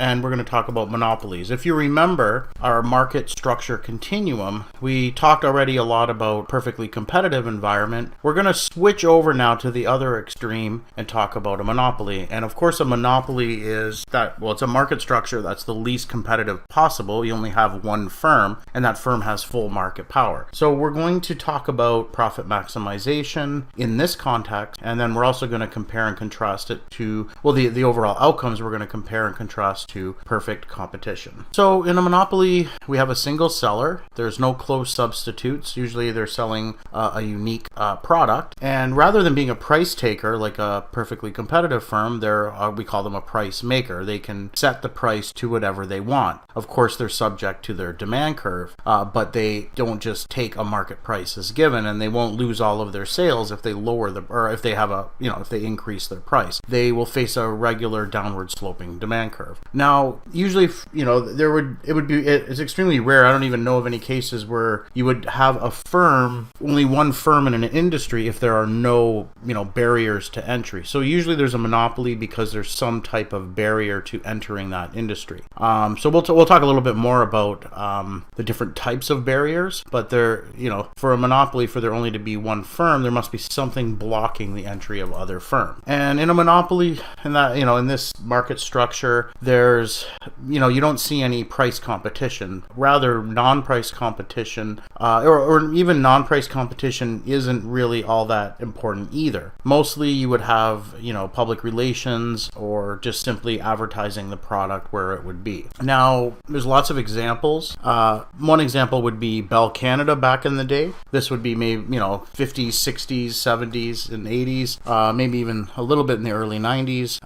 and we're going to talk about monopolies. If you remember our market structure continuum, we talked already a lot about perfectly competitive environment. We're going to switch over now to the other extreme and talk about a monopoly. And of course, a monopoly is that, well, it's a market structure that's the least competitive possible. You only have one firm, and that firm has full market power. So we're going to talk about profit maximization in this context, and then we're also going to compare and contrast it to, well, the overall outcomes we're going to compare and contrast to perfect competition. So in a monopoly, we have a single seller. There's no close substitutes. Usually they're selling a unique product, and rather than being a price taker like a perfectly competitive firm, we call them a price maker. They can set the price to whatever they want. Of course, they're subject to their demand curve, but they don't just take a market price as given, and they won't lose all of their sales if they lower or if they have if they increase their price. They will face a regular downward sloping demand curve. Now, usually, it's extremely rare. I don't even know of any cases where you would have only one firm in an industry if there are no, barriers to entry. So usually there's a monopoly because there's some type of barrier to entering that industry. So we'll talk a little bit more about the different types of barriers, but for a monopoly, for there only to be one firm, there must be something blocking the entry of other firms. And in a monopoly, in this market structure, there's, you don't see any price competition. Rather, non-price competition, or even non-price competition isn't really all that important either. Mostly you would have, public relations or just simply advertising the product where it would be. Now, there's lots of examples. One example would be Bell Canada back in the day. This would be maybe, 50s, 60s, 70s, and 80s, maybe even a little bit in the early 90s,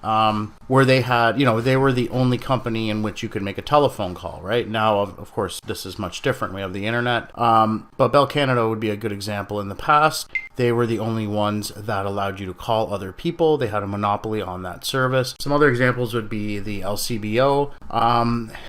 where they had, they were the only company in which you could make a telephone call, right? Now, of course, this is much different. We have the internet. But Bell Canada would be a good example. In the past, they were the only ones that allowed you to call other people. They had a monopoly on that service. Some other examples would be the LCBO.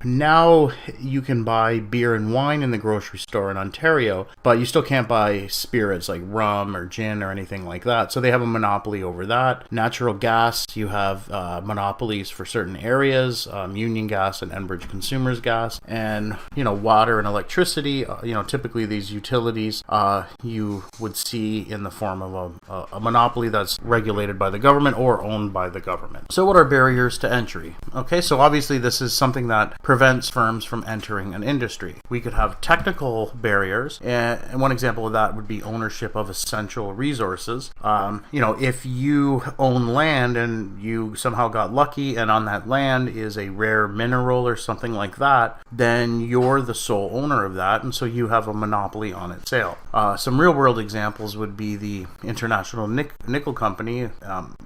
Now you can buy beer and wine in the grocery store in Ontario, but you still can't buy spirits like rum or gin or anything like that. So they have a monopoly over that. Natural gas, you have monopolies for certain areas, Union Gas and Enbridge Consumers Gas, and water and electricity. Typically these utilities you would see in the form of a monopoly that's regulated by the government or owned by the government. So what are barriers to entry? Okay, so obviously this is something that prevents firms from entering an industry. We could have technical barriers, and one example of that would be ownership of essential resources. If you own land and you somehow got lucky and on that land is a rare mineral or something like that, then you're the sole owner of that, and so you have a monopoly on its sale. Some real world examples would be the International Nickel Company.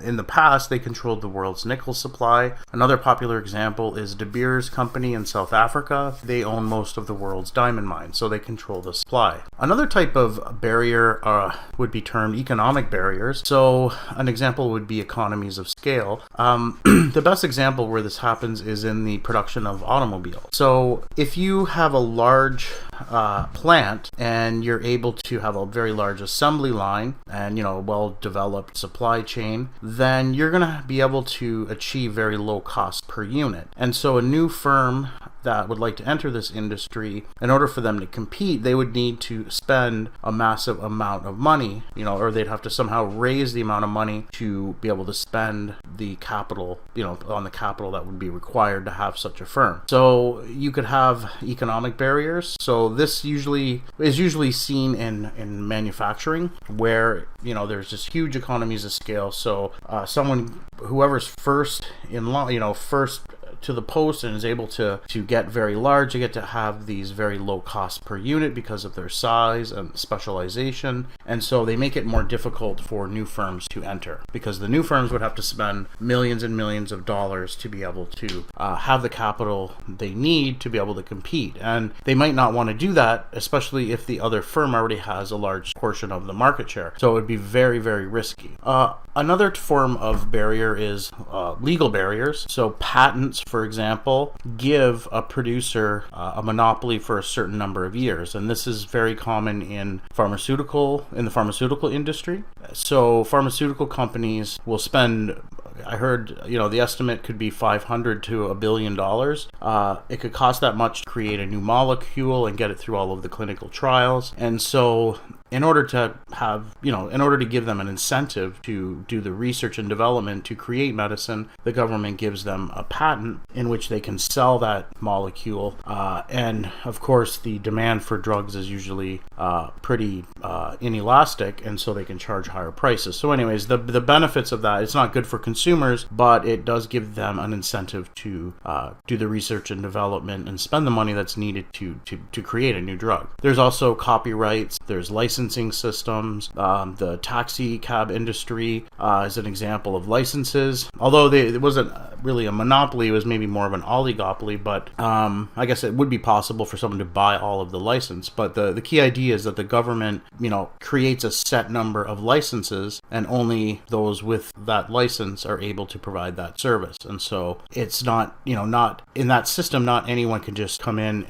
In the past, they controlled the world's nickel supply. Another popular example is De Beers Company in South Africa. They own most of the world's diamond mines, so they control the supply. Another type of barrier would be termed economic barriers. So an example would be economies of scale. The best example where this happens is in the production of automobiles. So if you have a large plant and you're able to have a very large assembly line and a well-developed supply chain, then you're going to be able to achieve very low cost per unit. And so a new firm that would like to enter this industry, in order for them to compete, they would need to spend a massive amount of money, or they'd have to somehow raise the amount of money to be able to spend the capital, on the capital that would be required to have such a firm. So you could have economic barriers. So this is usually seen in manufacturing, where there's just huge economies of scale. So whoever's first in line, first to the post and is able to get very large, they get to have these very low costs per unit because of their size and specialization. And so they make it more difficult for new firms to enter, because the new firms would have to spend millions and millions of dollars to be able to have the capital they need to be able to compete. And they might not want to do that, especially if the other firm already has a large portion of the market share. So it would be very, very risky. Another form of barrier is legal barriers. So patents, for example, give a producer a monopoly for a certain number of years, and this is very common in the pharmaceutical industry. So pharmaceutical companies will spend I heard, the estimate could be $500 to $1 billion. It could cost that much to create a new molecule and get it through all of the clinical trials. And so in order to give them an incentive to do the research and development to create medicine, the government gives them a patent in which they can sell that molecule. And of course, the demand for drugs is usually pretty inelastic, and so they can charge higher prices. So anyways, the benefits of that, it's not good for consumers, but it does give them an incentive to do the research and development and spend the money that's needed to create a new drug. There's also copyrights, there's licensing systems. The taxi cab industry is an example of licenses. Although it wasn't really a monopoly, it was maybe more of an oligopoly, but I guess it would be possible for someone to buy all of the license. But the key idea is that the government, creates a set number of licenses, and only those with that license are able to provide that service. And so it's not in that system, not anyone can just come in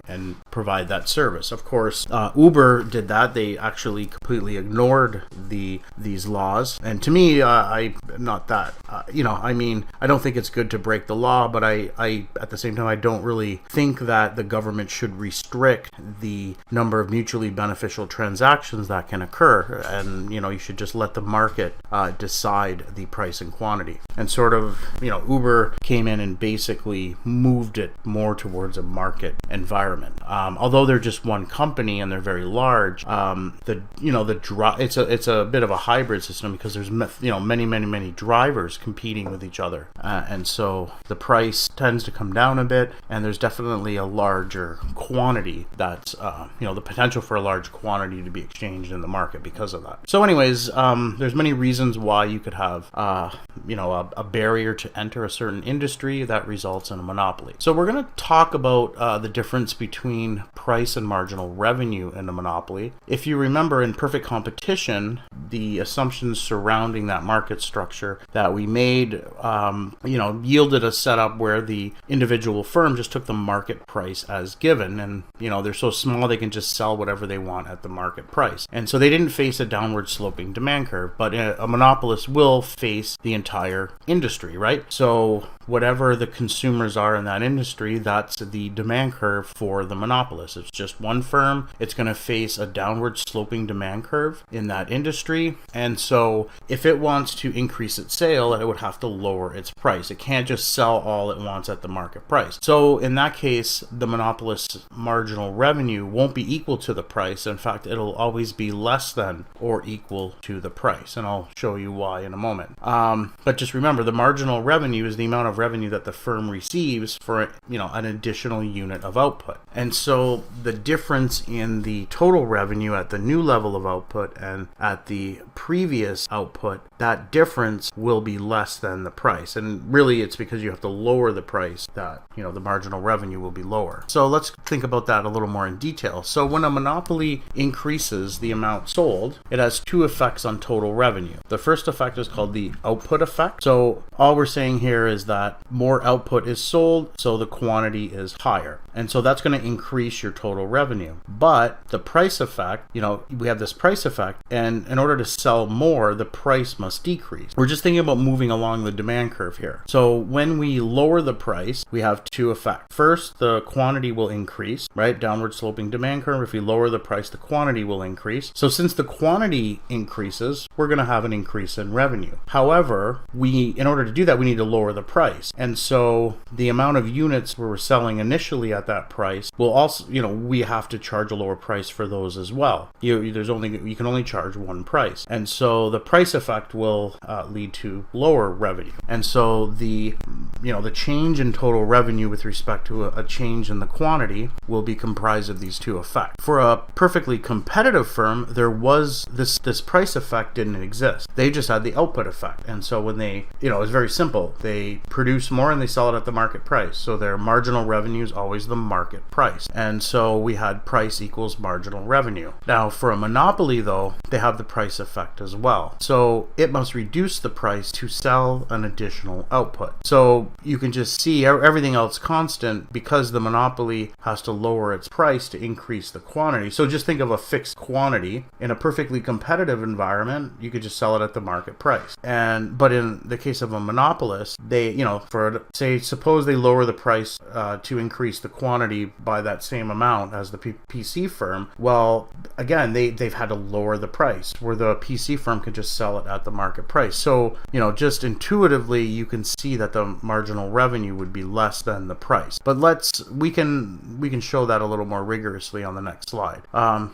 and provide that service. Of course, Uber did that. They actually completely ignored these laws. And to me, I don't think it's good to break the law, but I at the same time, I don't really think that the government should restrict the number of mutually beneficial transactions that can occur. And, you should just let the market decide the price and quantity. And sort of, Uber came in and basically moved it more towards a market environment. Although they're just one company and they're very large, it's a bit of a hybrid system because there's many drivers competing with each other, and so the price tends to come down a bit, and there's definitely a larger quantity that's the potential for a large quantity to be exchanged in the market because of that. So anyways, there's many reasons why you could have a barrier to enter a certain industry that results in a monopoly. So we're going to talk about the difference between price and marginal revenue in a monopoly. If you remember, in perfect competition, the assumptions surrounding that market structure that we made, yielded a setup where the individual firm just took the market price as given, and they're so small they can just sell whatever they want at the market price. And so they didn't face a downward sloping demand curve, but a monopolist will face the entire industry, right? So whatever the consumers are in that industry, that's the demand curve for the monopolist. It's just one firm, it's going to face a downward sloping demand curve in that industry. And so if it wants to increase its sale, it would have to lower its price. It can't just sell all it wants at the market price. So in that case, the monopolist's marginal revenue won't be equal to the price. In fact, it'll always be less than or equal to the price. And I'll show you why in a moment. But just remember, the marginal revenue is the amount of revenue that the firm receives for an additional unit of output. And so the difference in the total revenue at the new level of output and at the previous output, that difference will be less than the price. And really it's because you have to lower the price that the marginal revenue will be lower. So let's think about that a little more in detail. So when a monopoly increases the amount sold, it has two effects on total revenue. The first effect is called the output effect. So all we're saying here is that more output is sold, so the quantity is higher. And so that's going to increase your total revenue. But the price effect, we have this price effect, and in order to sell more, the price must decrease. We're just thinking about moving along the demand curve here. So when we lower the price, we have two effects. First, the quantity will increase, right? Downward sloping demand curve. If we lower the price, the quantity will increase. So since the quantity increases, we're going to have an increase in revenue. However, in order to do that, we need to lower the price. And so the amount of units we're selling initially at that price will also, we have to charge a lower price for those as well. You can only charge one price. And so the price effect will lead to lower revenue. And so the change in total revenue with respect to a change in the quantity will be comprised of these two effects. For a perfectly competitive firm, there was this price effect didn't exist. They just had the output effect. And so when they, it's very simple. They produce more and they sell it at the market price. So their marginal revenue is always the market price. And so we had price equals marginal revenue. Now for a monopoly though, they have the price effect as well. So it must reduce the price to sell an additional output. So you can just see everything else constant because the monopoly has to lower its price to increase the quantity. So just think of a fixed quantity. In a perfectly competitive environment, you could just sell it at the market price. But in the case of a monopolist, they, suppose they lower the price to increase the quantity by that same amount as the PC firm. Well, again, they've had to lower the price where the PC firm can just sell it at the market price. So, just intuitively, you can see that the marginal revenue would be less than the price. But we can show that a little more rigorously on the next slide.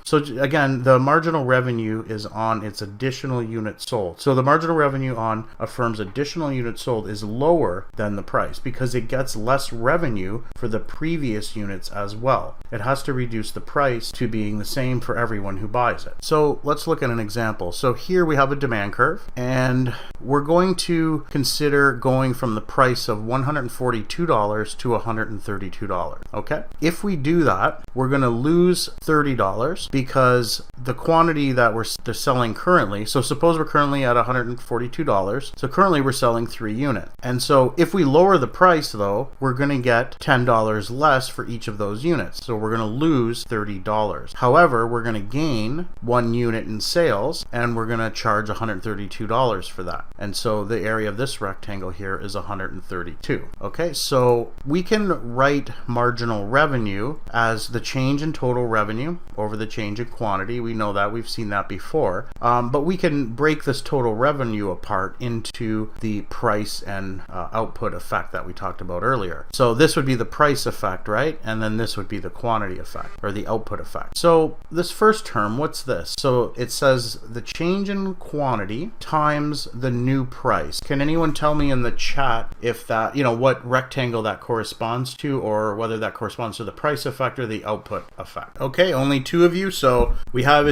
So again, the marginal revenue is on its additional units sold. So the marginal revenue on a firm's additional units sold is lower than the price because it gets less revenue for the previous units as well. It has to reduce the price to being the same for everyone who buys it. So let's look at an example. So here we have a demand curve, and we're going to consider going from the price of $142 to $132. Okay? If we do that, we're going to lose $30 because the quantity that they're selling currently, so suppose we're currently at $142, so currently we're selling 3 units. And so if we lower the price though, we're going to get $10 less for each of those units. So we're going to lose $30. However, we're going to gain 1 unit in sales, and we're going to charge $132 for that. And so the area of this rectangle here is 132. Okay, so we can write marginal revenue as the change in total revenue over the change in quantity. We know that, we've seen that before. But we can break this total revenue apart into the price and output effect that we talked about earlier. So this would be the price effect, right? And then this would be the quantity effect, or the output effect. So this first term, what's this? So it says the change in quantity times the new price. Can anyone tell me in the chat if that, what rectangle that corresponds to, or whether that corresponds to the price effect or the output effect? Okay, only 2 of you. So we have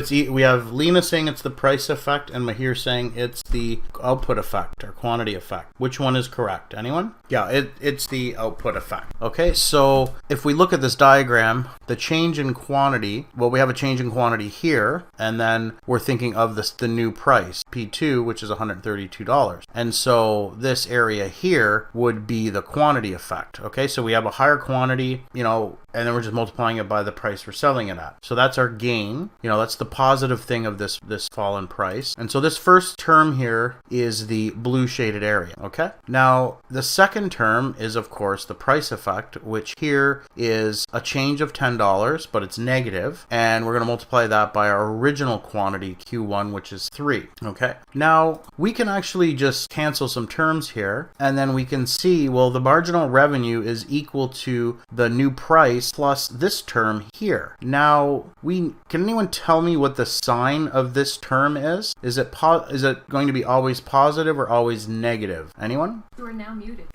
Lena saying it's the price effect and Mahir saying it's the output effect or quantity effect. Which one is correct? Anyone? Yeah, it's the output effect. Okay, so if we look at this diagram, the change in quantity, well, we have a change in quantity here, and then we're thinking of the new price, P2, which is $132. And so this area here would be the quantity effect. Okay, so we have a higher quantity, and then we're just multiplying it by the price we're selling it at. So that's our gain. That's the positive thing of this fall in price. And so this first term here is the blue shaded area. Okay. Now the second term is of course the price effect, which here is a change of $10, but it's negative. And we're going to multiply that by our original quantity Q1, which is 3. Okay. Now we can actually just cancel some terms here, and then we can see, well, the marginal revenue is equal to the new price plus this term here. Now, can anyone tell me what the sign of this term is? Is it going to be always positive or always negative? Anyone? You are now muted.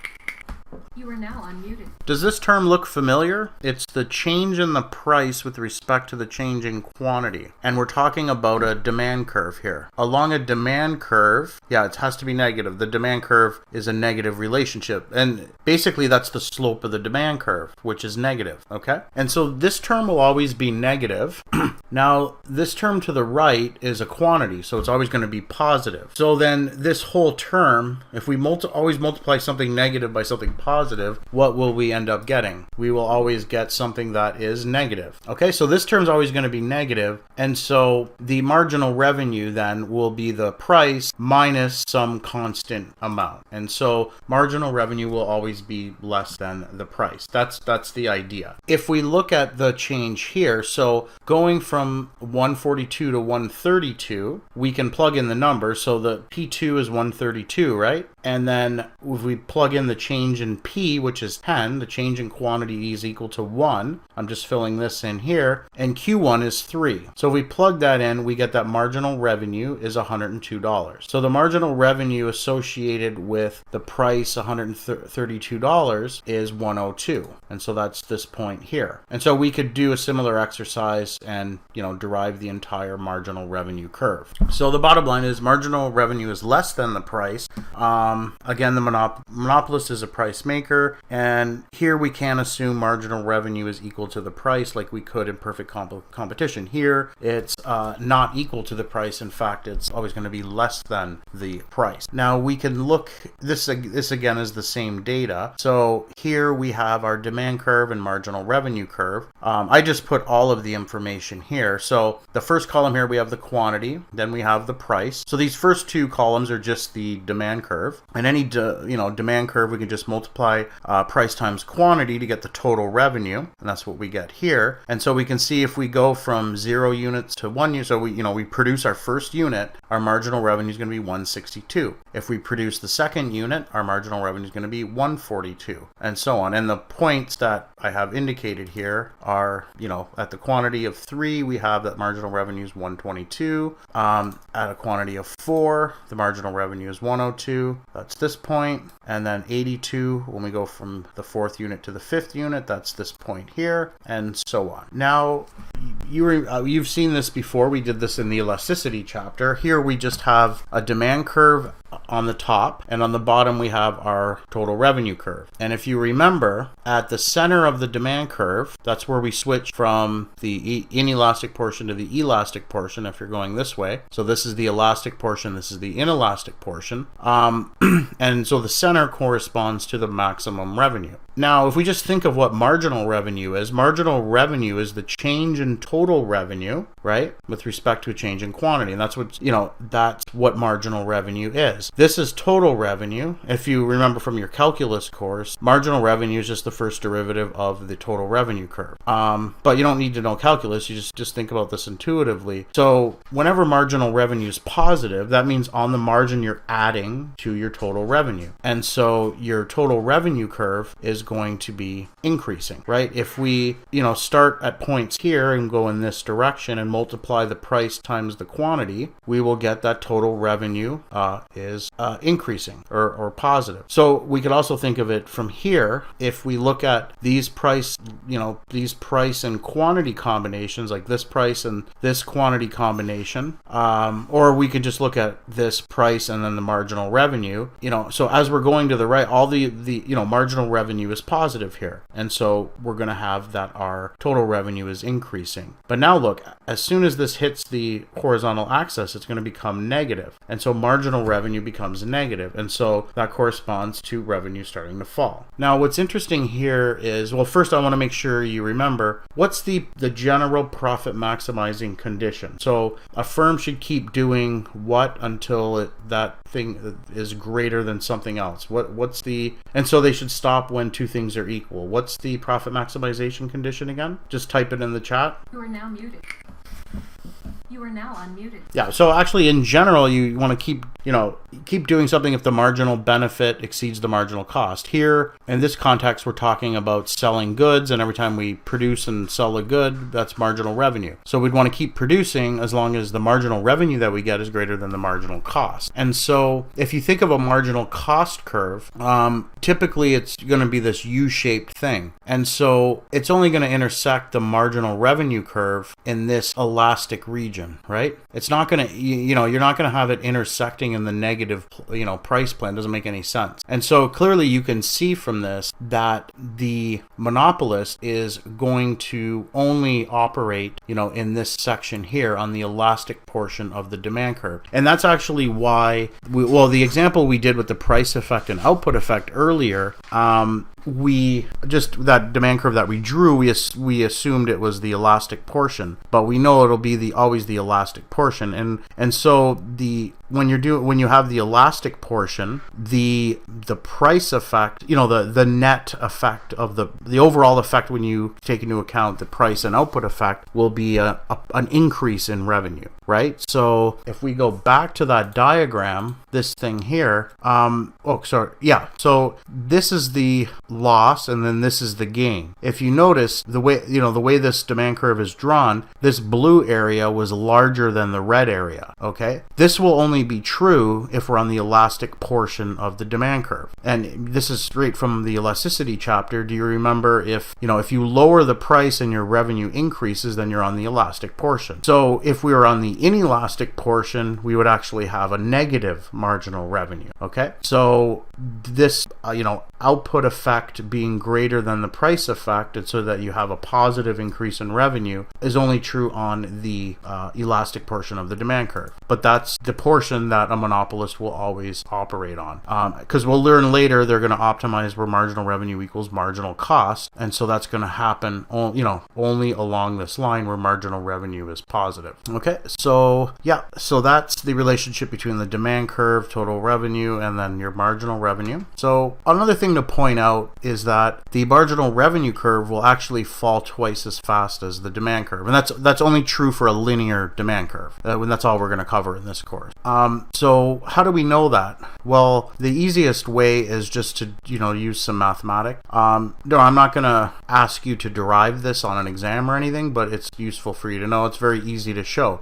You are now unmuted. Does this term look familiar? It's the change in the price with respect to the change in quantity. And we're talking about a demand curve here. Along a demand curve, yeah, it has to be negative. The demand curve is a negative relationship. And basically that's the slope of the demand curve, which is negative, okay? And so this term will always be negative. Now, this term to the right is a quantity, so it's always going to be positive. So then this whole term, if we always multiply something negative by something positive, what will we end up getting? We will always get something that is negative. Okay, so this term is always going to be negative, and so the marginal revenue then will be the price minus some constant amount. And so marginal revenue will always be less than the price. That's the idea. If we look at the change here, so going from 142 to 132, we can plug in the number. So the P2 is 132, right? And then if we plug in the change in P, which is 10, the change in quantity is equal to 1. I'm just filling this in here. And Q1 is 3. So if we plug that in, we get that marginal revenue is $102. So the marginal revenue associated with the price $132 is 102. And so that's this point here. And so we could do a similar exercise and derive the entire marginal revenue curve. So the bottom line is marginal revenue is less than the price. Again, the monopolist is a price maker, and here we can assume marginal revenue is equal to the price like we could in perfect competition. Here, it's not equal to the price. In fact, it's always going to be less than the price. Now we can look, this again is the same data. So here we have our demand curve and marginal revenue curve. I just put all of the information here. So the first column here, we have the quantity, then we have the price. So these first two columns are just the demand curve, and any demand curve, we can just multiply price times quantity to get the total revenue, and that's what we get here. And so we can see if we go from 0 units to 1 unit, so we produce our first unit, our marginal revenue is going to be 162. If we produce the second unit, our marginal revenue is going to be 142, and so on. And the points that I have indicated here are, at the quantity of 3, we have that marginal revenue is 122. At a quantity of 4, the marginal revenue is 102. That's this point. And then 82, when we go from the 4th unit to the 5th unit, that's this point here, and so on. Now, you've seen this before. We did this in the elasticity chapter. Here we just have a demand curve on the top, and on the bottom we have our total revenue curve. And if you remember, at the center of the demand curve, that's where we switch from the inelastic portion to the elastic portion if you're going this way. So this is the elastic portion, this is the inelastic portion. And so the center corresponds to the maximum revenue. Now, if we just think of what marginal revenue is the change in total revenue, right, with respect to a change in quantity. And that's what marginal revenue is. This is total revenue. If you remember from your calculus course, marginal revenue is just the first derivative of the total revenue curve. But you don't need to know calculus. You just think about this intuitively. So whenever marginal revenue is positive, that means on the margin you're adding to your total revenue. And so your total revenue curve is going to be increasing, right? If we, start at points here and go in this direction and multiply the price times the quantity, we will get that total revenue is increasing or positive. So we could also think of it from here. If we look at these price and quantity combinations, like this price and this quantity combination, or we could just look at this price and then the marginal revenue, so as we're going to the right, all the marginal revenue is positive here. And so we're going to have that our total revenue is increasing. But now look, as soon as this hits the horizontal axis, it's going to become negative. And so marginal revenue becomes negative. And so that corresponds to revenue starting to fall. Now, what's interesting here is, well, first I want to make sure you remember what's the general profit maximizing condition. So a firm should keep doing what until that thing is greater than something else. And so they should stop when two things are equal. What's the profit maximization condition again? Just type it in the chat. You are now muted. You are now unmuted. Yeah, so actually in general, you want to keep doing something if the marginal benefit exceeds the marginal cost. Here, in this context, we're talking about selling goods, and every time we produce and sell a good, that's marginal revenue. So we'd want to keep producing as long as the marginal revenue that we get is greater than the marginal cost. And so if you think of a marginal cost curve, typically it's going to be this U-shaped thing. And so it's only going to intersect the marginal revenue curve in this elastic region. Right? It's not going to, you're not going to have it intersecting in the negative, price plan. It doesn't make any sense. And so clearly you can see from this that the monopolist is going to only operate, in this section here on the elastic portion of the demand curve. And that's actually why, the example we did with the price effect and output effect earlier, that demand curve that we drew, we assumed it was the elastic portion, but we know it'll be always the elastic portion, and so when you have the elastic portion, the price effect, the net effect of the overall effect when you take into account the price and output effect will be an increase in revenue, right? So if we go back to that diagram, this thing here, so this is the loss, and then this is the gain. If you notice the way this demand curve is drawn, this blue area was larger than the red area. Okay, this will only be true if we're on the elastic portion of the demand curve, and this is straight from the elasticity chapter. Do you remember if you lower the price and your revenue increases, then you're on the elastic portion. So if we were on the inelastic portion, we would actually have a negative marginal revenue. Okay, so this output effect being greater than the price effect, and so that you have a positive increase in revenue, is only true on the elastic portion of the demand curve. But that's the portion that a monopolist will always operate on, because we'll learn later they're going to optimize where marginal revenue equals marginal cost, and so that's going to happen only along this line where marginal revenue is positive. Okay, so that's the relationship between the demand curve, total revenue, and then your marginal revenue. So another thing to point out is that the marginal revenue curve will actually fall twice as fast as the demand curve, and that's only true for a linear demand curve, and that's all we're going to cover in this course. So how do we know that? Well, the easiest way is just to use some mathematics. No, I'm not going to ask you to derive this on an exam or anything, but it's useful for you to know. It's very easy to show.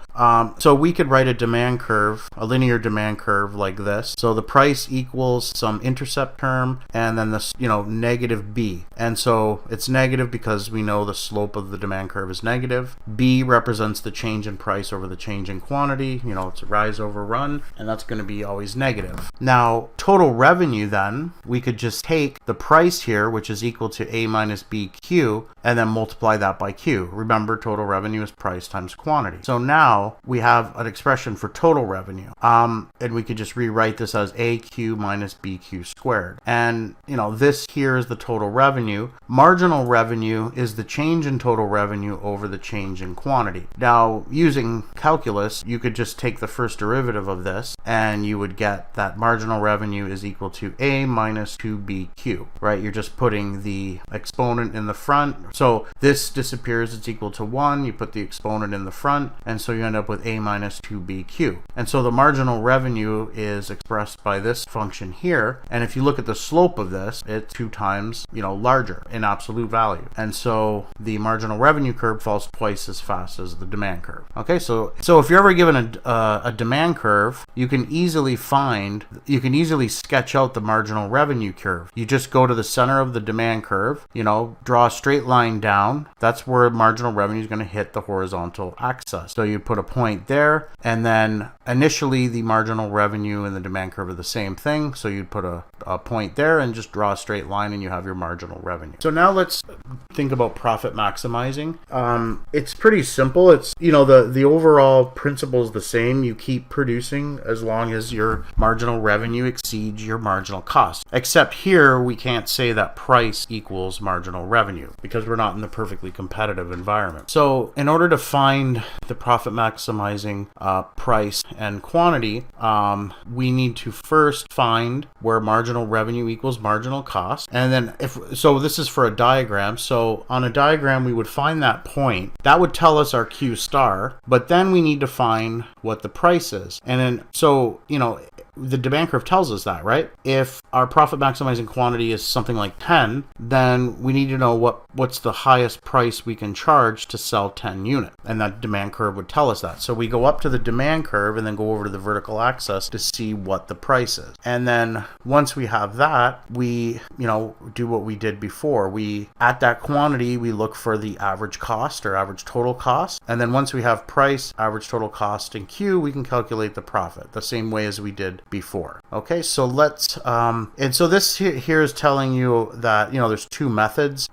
So we could write a demand curve, a linear demand curve like this. So the price equals some intercept term, and then this, negative b. And so it's negative because we know the slope of the demand curve is negative. B represents the change in price over the change in quantity. It's a rise over run, and that's going to be always negative. Now, total revenue, then, we could just take the price here, which is equal to A minus BQ, and then multiply that by Q. Remember, total revenue is price times quantity. So now we have an expression for total revenue. And we could just rewrite this as AQ minus BQ squared. And, this here is the total revenue. Marginal revenue is the change in total revenue over the change in quantity. Now, using calculus, you could just take the first derivative of this, and you would get that marginal revenue is equal to A minus 2BQ, right? You're just putting the exponent in the front. So this disappears, it's equal to 1. You put the exponent in the front, and so you end up with A minus 2BQ. And so the marginal revenue is expressed by this function here. And if you look at the slope of this, it's 2 times, larger in absolute value. And so the marginal revenue curve falls twice as fast as the demand curve. Okay, so if you're ever given a demand curve, you can easily sketch out the marginal revenue curve. You just go to the center of the demand curve, draw a straight line down. That's where marginal revenue is going to hit the horizontal axis. So you put a point there, and then initially the marginal revenue and the demand curve are the same thing. So you'd put a point there and just draw a straight line, and you have your marginal revenue. So now let's think about profit maximizing. It's pretty simple. It's, the overall principle is the same. You keep producing as long as your marginal revenue exceeds your marginal cost. Except here, we can't say that price equals marginal revenue because we're not in the perfectly competitive environment. So in order to find the profit maximizing price and quantity, we need to first find where marginal revenue equals marginal cost. And then so this is for a diagram. So on a diagram, we would find that point. That would tell us our Q star, but then we need to find what the price is. And then, so, the demand curve tells us that, right? If our profit maximizing quantity is something like 10, then we need to know what's the highest price we can charge to sell 10 units. And that demand curve would tell us that. So we go up to the demand curve and then go over to the vertical axis to see what the price is. And then once we have that, we, do what we did before. At that quantity, we look for the average cost or average total cost. And then once we have price, average total cost, and Q, we can calculate the profit the same way as we did before. Okay, so let's and so this here is telling you that there's two methods.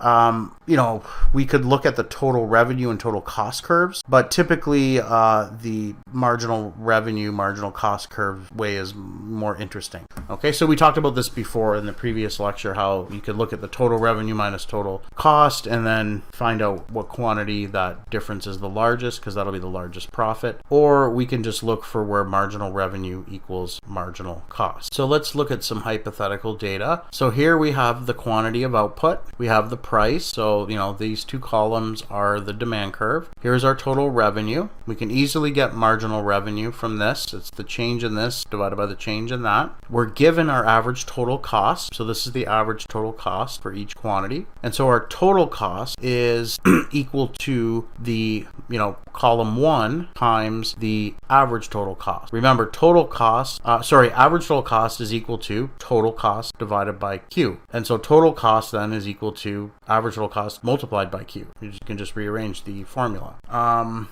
We could look at the total revenue and total cost curves, but typically the marginal revenue marginal cost curve way is more interesting. Okay, so we talked about this before in the previous lecture, how you could look at the total revenue minus total cost and then find out what quantity that difference is the largest, because that'll be the largest profit. Or we can just look for where marginal revenue equals marginal marginal cost. So let's look at some hypothetical data. So here we have the quantity of output, we have the price. So, these two columns are the demand curve. Here's our total revenue. We can easily get marginal revenue from this. It's the change in this divided by the change in that. We're given our average total cost. So this is the average total cost for each quantity. And so our total cost is equal to the, column 1 times the average total cost. Remember, average total cost is equal to total cost divided by Q. And so total cost then is equal to average total cost multiplied by Q. You can just rearrange the formula.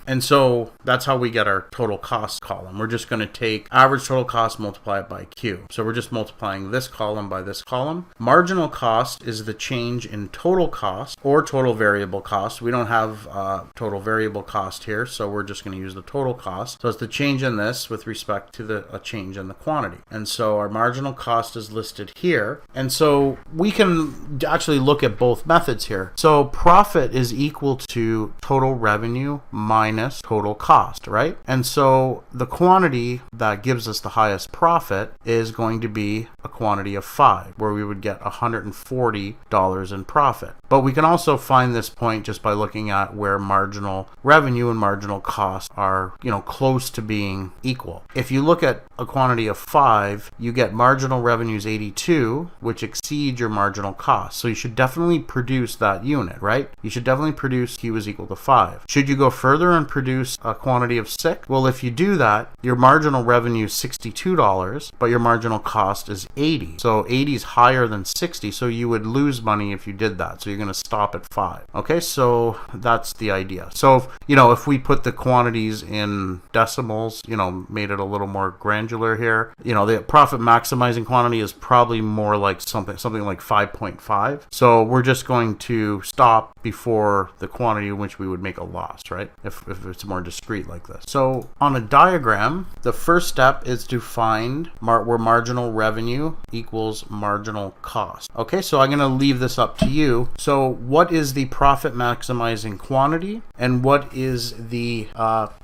And so that's how we get our total cost column. We're just going to take average total cost, multiply it by Q. So we're just multiplying this column by this column. Marginal cost is the change in total cost or total variable cost. We don't have total variable cost here, so we're just going to use the total cost. So it's the change in this with respect to a change in the quantity. And so our marginal cost is listed here. And so we can actually look at both methods here. So profit is equal to total revenue minus total cost, right? And so the quantity that gives us the highest profit is going to be a quantity of 5, where we would get $140 in profit. But we can also find this point just by looking at where marginal revenue and marginal cost are, close to being equal. If you look at a quantity of 5, you get marginal revenues 82, which exceed your marginal cost. So you should definitely produce that unit, right? You should definitely produce Q is equal to 5. Should you go further and produce a quantity of 6? Well, if you do that, your marginal revenue is $62, but your marginal cost is 80. So 80 is higher than 60, so you would lose money if you did that. So you're going to stop at 5. Okay, so that's the idea. So, if we put the quantities in decimals, made it a little more granular here, the profit maximizing quantity is probably more like something like 5.5. So we're just going to stop before the quantity in which we would make a loss, right? If it's more discrete like this. So on a diagram, the first step is to find where marginal revenue equals marginal cost. Okay, so I'm going to leave this up to you. So what is the profit maximizing quantity, and what is the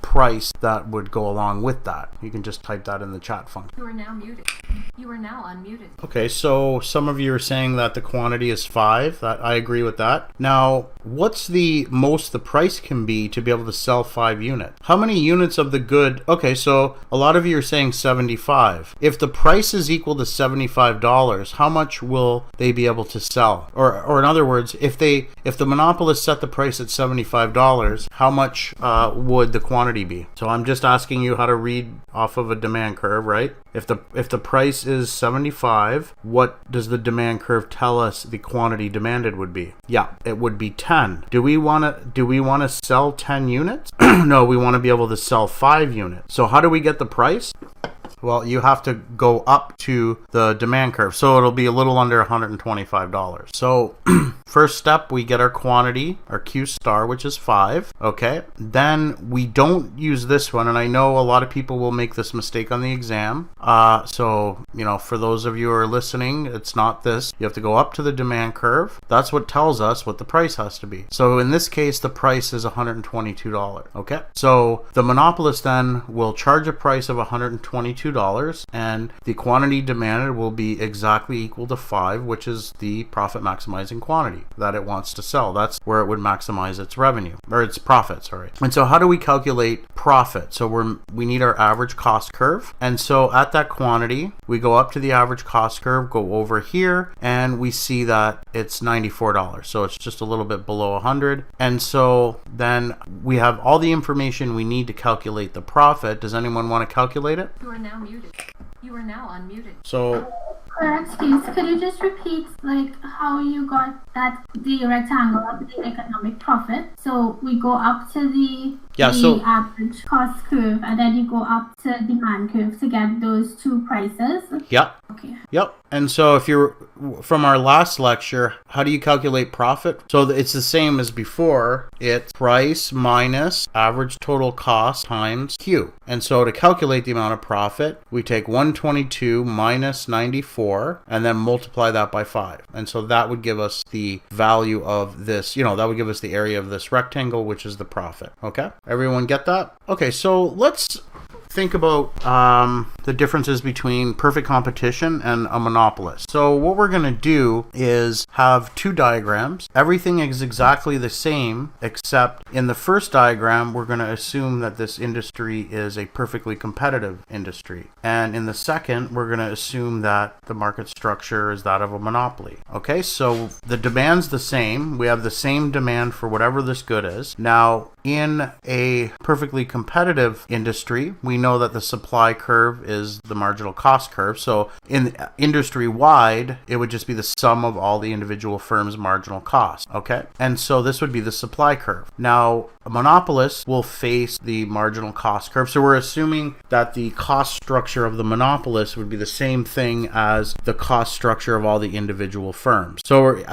price that would go along with that? You can just type that in the chat function. You are now muted. You are now unmuted. Okay, so some of you are saying that the quantity is 5. That I agree with that. Now, what's the most the price can be to be able to sell 5 units? How many units of the good? Okay, so a lot of you are saying 75. If the price is equal to $75, how much will they be able to sell? Or in other words, if the monopolist set the price at $75, how much would the quantity be? So I'm just asking you how to read off of a demand curve, right? If the price is 75, what does the demand curve tell us the quantity demanded would be? Yeah, it would be 10. Do we want to sell 10 units? No, we want to be able to sell 5 units. So how do we get the price? Well, you have to go up to the demand curve. So it'll be a little under $125. So first step, we get our quantity, our Q star, which is 5. Okay. Then we don't use this one. And I know a lot of people will make this mistake on the exam. So, for those of you who are listening, it's not this. You have to go up to the demand curve. That's what tells us what the price has to be. So in this case, the price is $122. Okay. So the monopolist then will charge a price of $122, and the quantity demanded will be exactly equal to 5, which is the profit maximizing quantity that it wants to sell. That's where it would maximize its revenue, or its profit, sorry. And so how do we calculate profit? So we need our average cost curve. And so at that quantity, we go up to the average cost curve, go over here, and we see that it's $94. So it's just a little bit below 100. And so then we have all the information we need to calculate the profit. Does anyone want to calculate it? You are now muted. You are now unmuted. So Excuse, could you just repeat how you got that the rectangle of the economic profit? So we go up to the average cost curve, and then you go up to demand curve to get those two prices. Yep. Okay. Yep. And so if you're from our last lecture, how do you calculate profit? So it's the same as before. It's price minus average total cost times Q. And so to calculate the amount of profit, we take 122 minus 94 and then multiply that by 5. And so that would give us the value of this, that would give us the area of this rectangle, which is the profit. Okay? Everyone get that? Okay, so let's think about the differences between perfect competition and a monopolist. So what we're going to do is have two diagrams. Everything is exactly the same, except in the first diagram, we're going to assume that this industry is a perfectly competitive industry. And in the second, we're going to assume that the market structure is that of a monopoly. Okay, so the demand's the same. We have the same demand for whatever this good is. Now, in a perfectly competitive industry, we know that the supply curve is the marginal cost curve. So in industry-wide, it would just be the sum of all the individual firms' marginal cost. Okay? And so this would be the supply curve. Now, a monopolist will face the marginal cost curve. So we're assuming that the cost structure of the monopolist would be the same thing as the cost structure of all the individual firms. So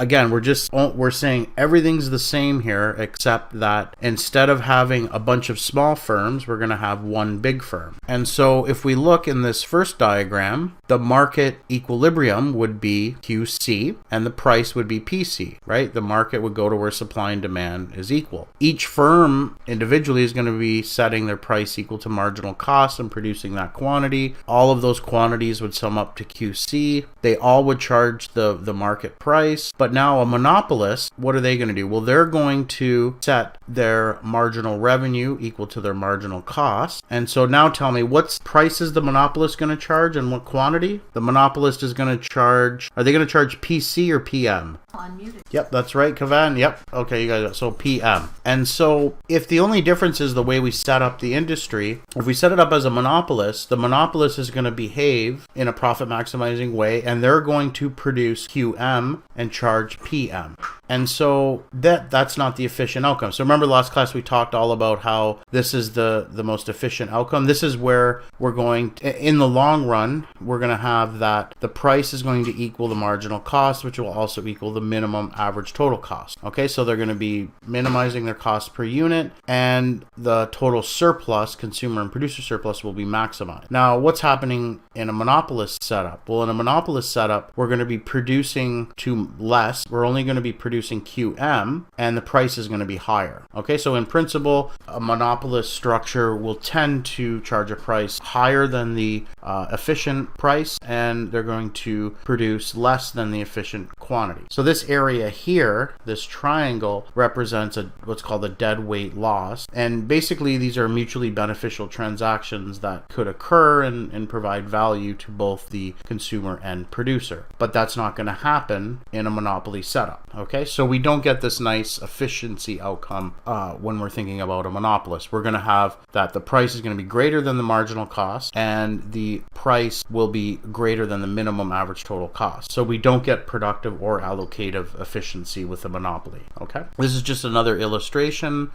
we're saying everything's the same here, except that instead of having a bunch of small firms, we're going to have one big firm. And so if we look in this first diagram, the market equilibrium would be QC and the price would be PC, right? The market would go to where supply and demand is equal. Each firm individually is going to be setting their price equal to marginal cost and producing that quantity. All of those quantities would sum up to QC. They all would charge the market price. But now a monopolist, what are they going to do? Well, they're going to set their marginal revenue equal to their marginal cost. And so now tell me, what price is the monopolist going to charge and what quantity? The monopolist is going to charge, are they going to charge PC or PM? Unmuted. Yep, that's right, Kavan. Yep. Okay, you guys. So PM. And so if the only difference is the way we set up the industry, if we set it up as a monopolist, the monopolist is going to behave in a profit maximizing way and they're going to produce QM and charge PM. And so that's not the efficient outcome. So remember last class we talked all about how this is the most efficient outcome. This is where we're going, in the long run, we're going to have that the price is going to equal the marginal cost, which will also equal the minimum average total cost. Okay, so they're going to be minimizing their cost per unit and the total surplus, consumer and producer surplus, will be maximized. Now, what's happening in a monopolist setup? Well, in a monopolist setup, we're going to be producing to less. We're only going to be producing QM and the price is going to be higher. Okay, so in principle, a monopolist structure will tend to charge a price higher than the efficient price and they're going to produce less than the efficient quantity. So this area here, this triangle, represents what's called a dead weight loss. And basically these are mutually beneficial transactions that could occur and provide value to both the consumer and producer. But that's not going to happen in a monopoly setup. Okay, so we don't get this nice efficiency outcome when we're thinking about a monopolist. We're going to have that the price is going to be greater than the marginal cost and the price will be greater than the minimum average total cost. So we don't get productive or allocative efficiency with a monopoly. Okay, this is just another illustration.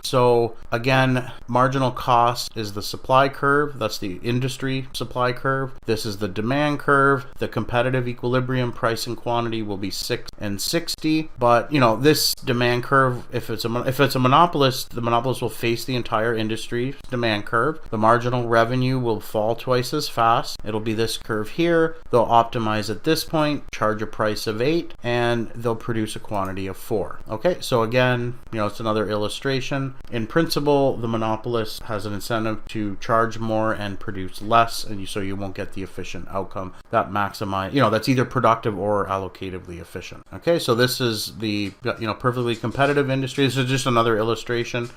So again, marginal cost is the supply curve. That's the industry supply curve. This is the demand curve. The competitive equilibrium price and quantity will be 6 and 60. But you know, this demand curve, if it's a monopolist, the monopolist will face the entire industry demand curve. The marginal revenue will fall twice as fast. It'll be this curve here. They'll optimize at this point, charge a price of 8, and they'll produce a quantity of 4. Okay, so again, you know, it's another illustration. In principle, the monopolist has an incentive to charge more and produce less, and so you won't get the efficient outcome that maximize, you know, that's either productive or allocatively efficient. Okay, so this is the, you know, perfectly competitive industry. This is just another illustration.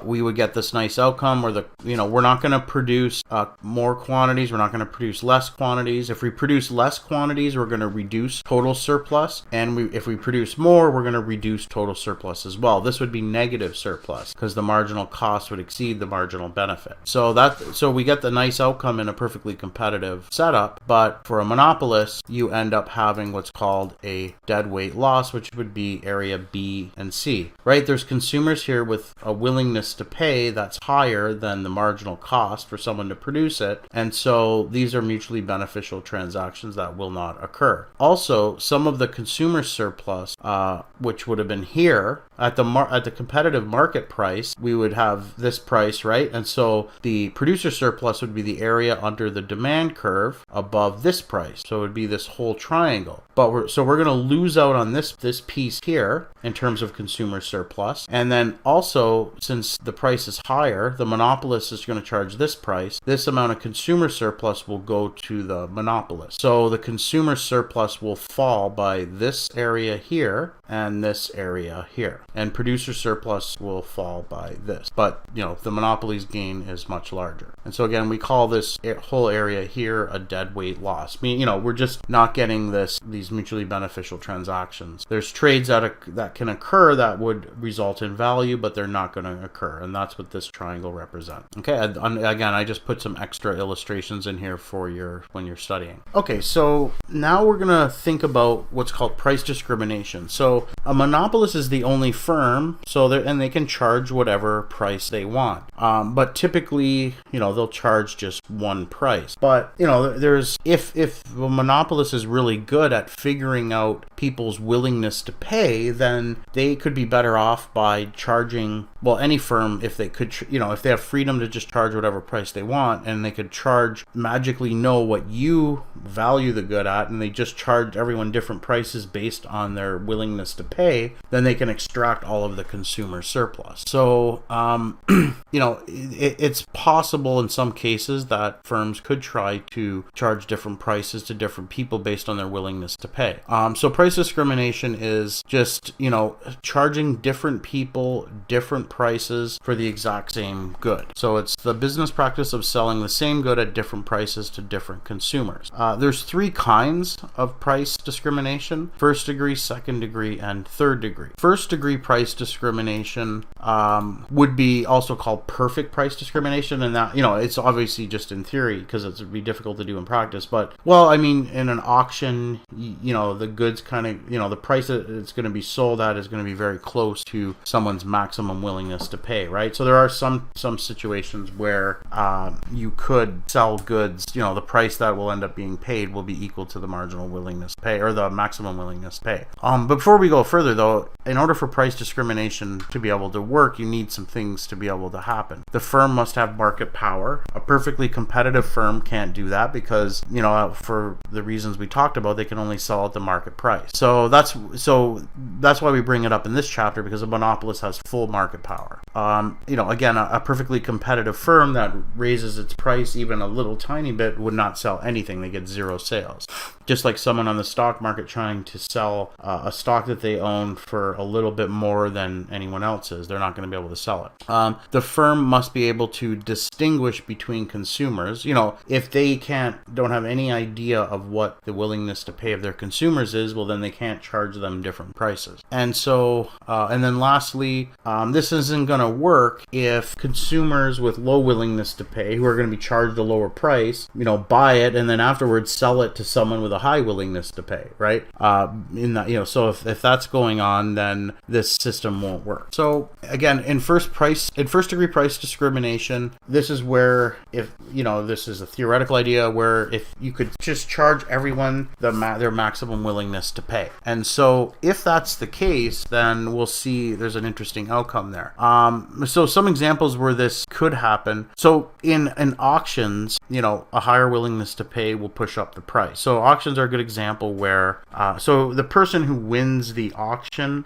We would get this nice outcome where we're not going to produce more quantities. We're not going to produce less quantities. If we produce less quantities, we're going to reduce total surplus. And if we produce more, we're going to reduce total surplus as well. This would be negative surplus because the marginal cost would exceed the marginal benefit. So we get the nice outcome in a perfectly competitive setup. But for a monopolist, you end up having what's called a dead weight loss, which would be area B and C, right? There's consumers here with a willingness to pay that's higher than the marginal cost for someone to produce it. And so these are mutually beneficial transactions that will not occur. Also, some of the consumer surplus, which would have been here at the competitive market price, we would have this price, right? And so the producer surplus would be the area under the demand curve above this price. So it would be this whole triangle. But we're going to lose out on this this piece here in terms of consumer surplus. And then also, since the price is higher, the monopolist is going to charge this price. This amount of consumer surplus will go to the monopolist. So the consumer surplus will fall by this area here and this area here. And producer surplus will fall by this. But, the monopoly's gain is much larger. And so again, we call this whole area here a dead weight loss. We're just not getting these mutually beneficial transactions. There's trades that can occur that would result in value, but they're not going to occur. And that's what this triangle represents. Okay, again, I just put some extra illustrations in here for when you're studying. Okay, so now we're going to think about what's called price discrimination. So a monopolist is the only firm, and they can charge whatever price they want. But typically, they'll charge just one price. But, if a monopolist is really good at figuring out people's willingness to pay, then they could be better off by charging, any firm, if they could, if they have freedom to just charge whatever price they want, and they could magically know what you value the good at, and they just charge everyone different prices based on their willingness to pay, then they can extract all of the consumer surplus. So, it's possible in some cases that firms could try to charge different prices to different people based on their willingness to pay. So price discrimination is just, charging different people different prices for the exact same good. So it's the business practice of selling the same good at different prices to different consumers. There's three kinds of price discrimination: first degree, second degree, and third degree. First degree price discrimination would be also called perfect price discrimination, and that, it's obviously just in theory because it would be difficult to do in practice. But, in an auction, the goods kind of, the price that it's going to be sold at is going to be very close to someone's maximum willingness to pay, right? So there are some situations where you could sell goods, the price that will end up being paid will be equal to the marginal willingness to pay, or the maximum willingness to pay. But before we go further, though, in order for price discrimination to be able to work, you need some things to be able to happen. The firm must have market power. A perfectly competitive firm can't do that because, for the reasons we talked about, they can only sell at the market price. So that's why we bring it up in this chapter, because a monopolist has full market power. Again, a perfectly competitive firm that raises its price even a little tiny bit would not sell anything. They get zero sales. Just like someone on the stock market trying to sell a stock that they own for a little bit more than anyone else's, they're not going to be able to sell it. The firm must be able to distinguish between consumers. If they don't have any idea of what the willingness to pay of their consumers is, well, then they can't charge them different prices. And so, and then lastly, this isn't going to work if consumers with low willingness to pay, who are going to be charged a lower price, buy it and then afterwards sell it to someone with a high willingness to pay, right? So if that's going on, then this system won't work. So again, in first degree price discrimination, this is where, if this is a theoretical idea where if you could just charge everyone their maximum willingness to pay. And so if that's the case, then we'll see there's an interesting outcome there. So some examples where this could happen. So in auctions, a higher willingness to pay will push up the price. So auctions are a good example where, so the person who wins the auction,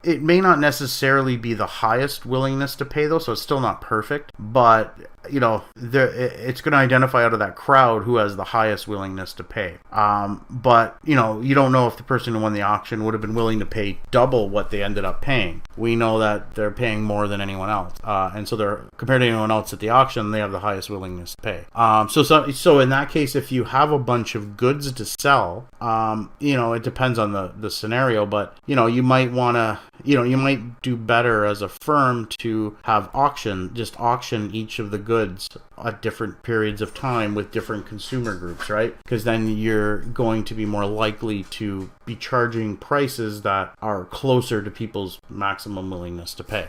it may not necessarily be the highest willingness to pay though, so it's still not perfect, but it's going to identify out of that crowd who has the highest willingness to pay. But you don't know if the person who won the auction would have been willing to pay double what they ended up paying. We know that they're paying more than anyone else, and so they're, compared to anyone else at the auction, they have the highest willingness to pay. So in that case, if you have a bunch of goods to sell, it depends on the scenario, but you might want to, you might do better as a firm to have auction each of the goods at different periods of time with different consumer groups, right? Because then you're going to be more likely to be charging prices that are closer to people's maximum willingness to pay.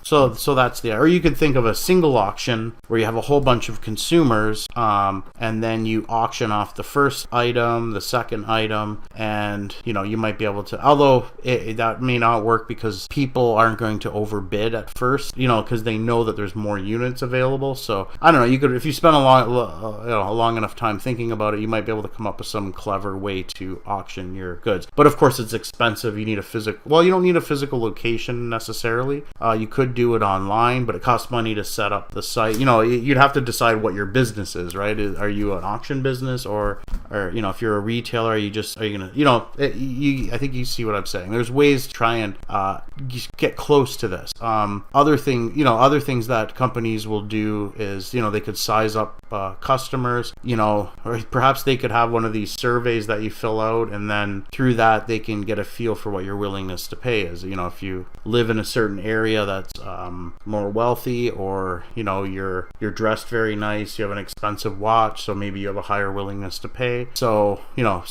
So that's or you could think of a single auction where you have a whole bunch of consumers, and then you auction off the first item, the second item, and you might be able to, although that may not work because people aren't going to overbid at first, because they know that there's more units available. So I don't know, you could, if you spend a long enough time thinking about it, you might be able to come up with some clever way to auction your goods. But of course, it's expensive. You need a physical. Well, you don't need a physical location necessarily. You could do it online, but it costs money to set up the site. You'd have to decide what your business is, right? Are you an auction business, or if you're a retailer, are you gonna, I think you see what I'm saying. There's ways to try and get close to this. Other things that companies will do is, they could size up customers, or perhaps they could have one of these surveys that you fill out, and then through that they can get a feel for what your willingness to pay is. If you live in a certain area that's more wealthy, or you're dressed very nice, you have an expensive watch, so maybe you have a higher willingness to pay. So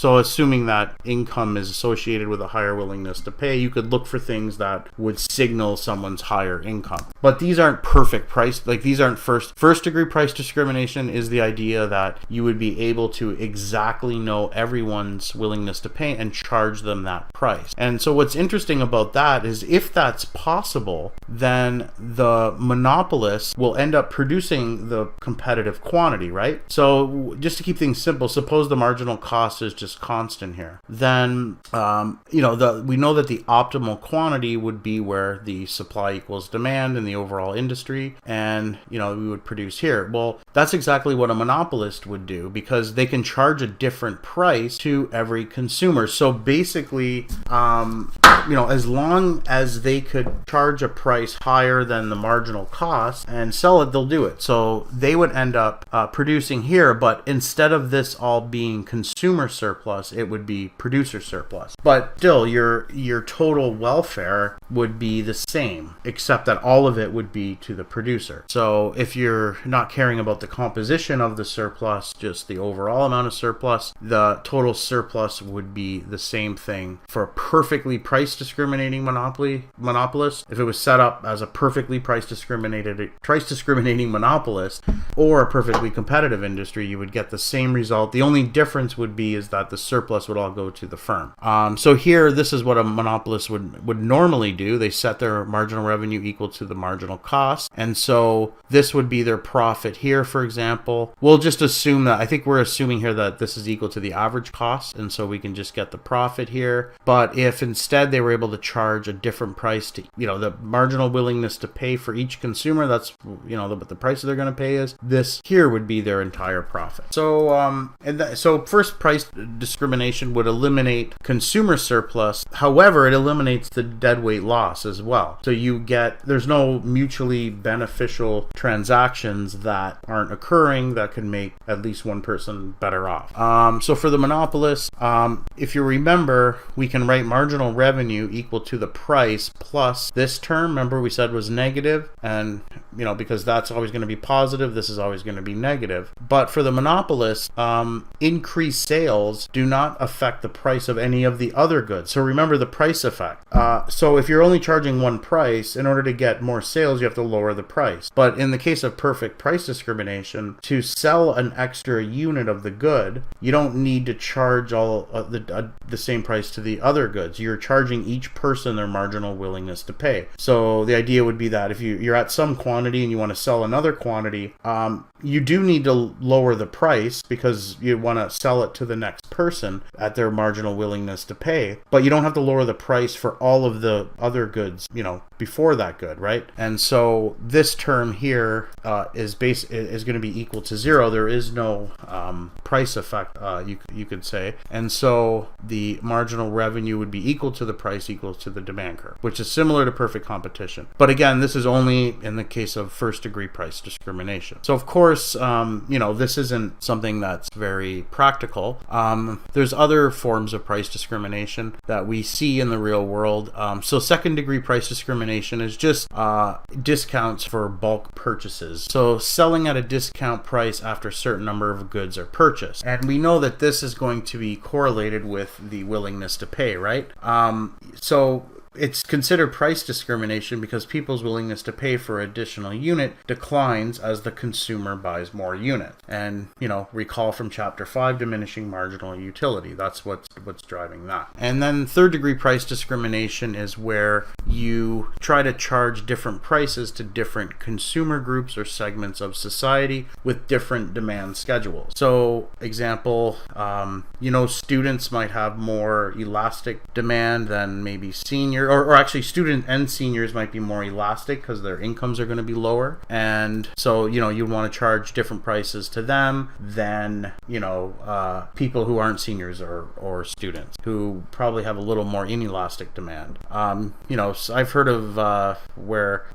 assuming that income is associated with a higher willingness to pay, you could look for things that would signal someone's higher income. But these aren't perfect price, like these aren't first degree price discrimination is the idea that you would be able to exactly know everyone's willingness to pay and charge them that price. And so what's interesting about that is, if that's possible, then the monopolist will end up producing the competitive quantity, right? So just to keep things simple, suppose the marginal cost is just constant here. Then, we know that the optimal quantity would be where the supply equals demand in the overall industry, and, we would produce here. Well, that's exactly what a monopolist would do, because they can charge a different price to every consumer. So basically, as long as they could charge a price higher than the marginal cost and sell it, they'll do it. So they would end up producing here, but instead of this all being consumer surplus, it would be producer surplus. But still, your total welfare would be the same, except that all of it would be to the producer. So if you're not caring about the composition of the surplus, just the overall amount of surplus, the total surplus would be the same thing for a perfectly price discriminating monopolist. If it was set up as a perfectly price discriminating monopolist, or a perfectly competitive industry, you would get the same result. The only difference would be is that the surplus would all go to the firm. So here, this is what a monopolist would normally do. They set their marginal revenue equal to the marginal cost, and so this would be their profit here, for example. We'll just assume that, I think we're assuming here that this is equal to the average cost, and so we can just get the profit here. But if instead they were able to charge a different price to, the marginal willingness to pay for each consumer, that's, what the price they're going to pay is, this here would be their entire profit. So, so first price discrimination would eliminate consumer surplus. However, it eliminates the deadweight loss as well. So there's no mutually beneficial transactions that aren't occurring that can make at least one person better off. So for the monopolist, if you remember, we can write marginal revenue equal to the price plus this term. Remember, we said was negative, and because that's always going to be positive, this is always going to be negative. But for the monopolist, increased sales do not affect the price of any of the other goods. So remember the price effect. So if you're only charging one price, in order to get more sales, you have to lower the price. But in the case of perfect price discrimination, to sell an extra unit of the good, you don't need to charge all the same price to the other goods. You're charging each person their marginal willingness to pay. So the idea would be that if you're at some quantity and you want to sell another quantity, you do need to lower the price because you want to sell it to the next person at their marginal willingness to pay, but you don't have to lower the price for all of the other goods, before that good, right? And so this term here is going to be equal to zero. There is no price effect, you could say. And so the marginal revenue would be equal to the price equal to the demand curve, which is similar to perfect competition. But again, this is only in the case of first degree price discrimination. So of course, this isn't something that's very practical. There's other forms of price discrimination that we see in the real world. So second degree price discrimination is just discounts for bulk purchases. So selling at a discount price after a certain number of goods are purchased. And we know that this is going to be correlated with the willingness to pay, right? So it's considered price discrimination because people's willingness to pay for additional unit declines as the consumer buys more units. And, recall from chapter 5, diminishing marginal utility. That's what's driving that. And then third degree price discrimination is where you try to charge different prices to different consumer groups or segments of society with different demand schedules. So, example, students might have more elastic demand than maybe senior, or actually student and seniors might be more elastic because their incomes are going to be lower. And so, you want to charge different prices to them than, people who aren't seniors or students who probably have a little more inelastic demand. I've heard of where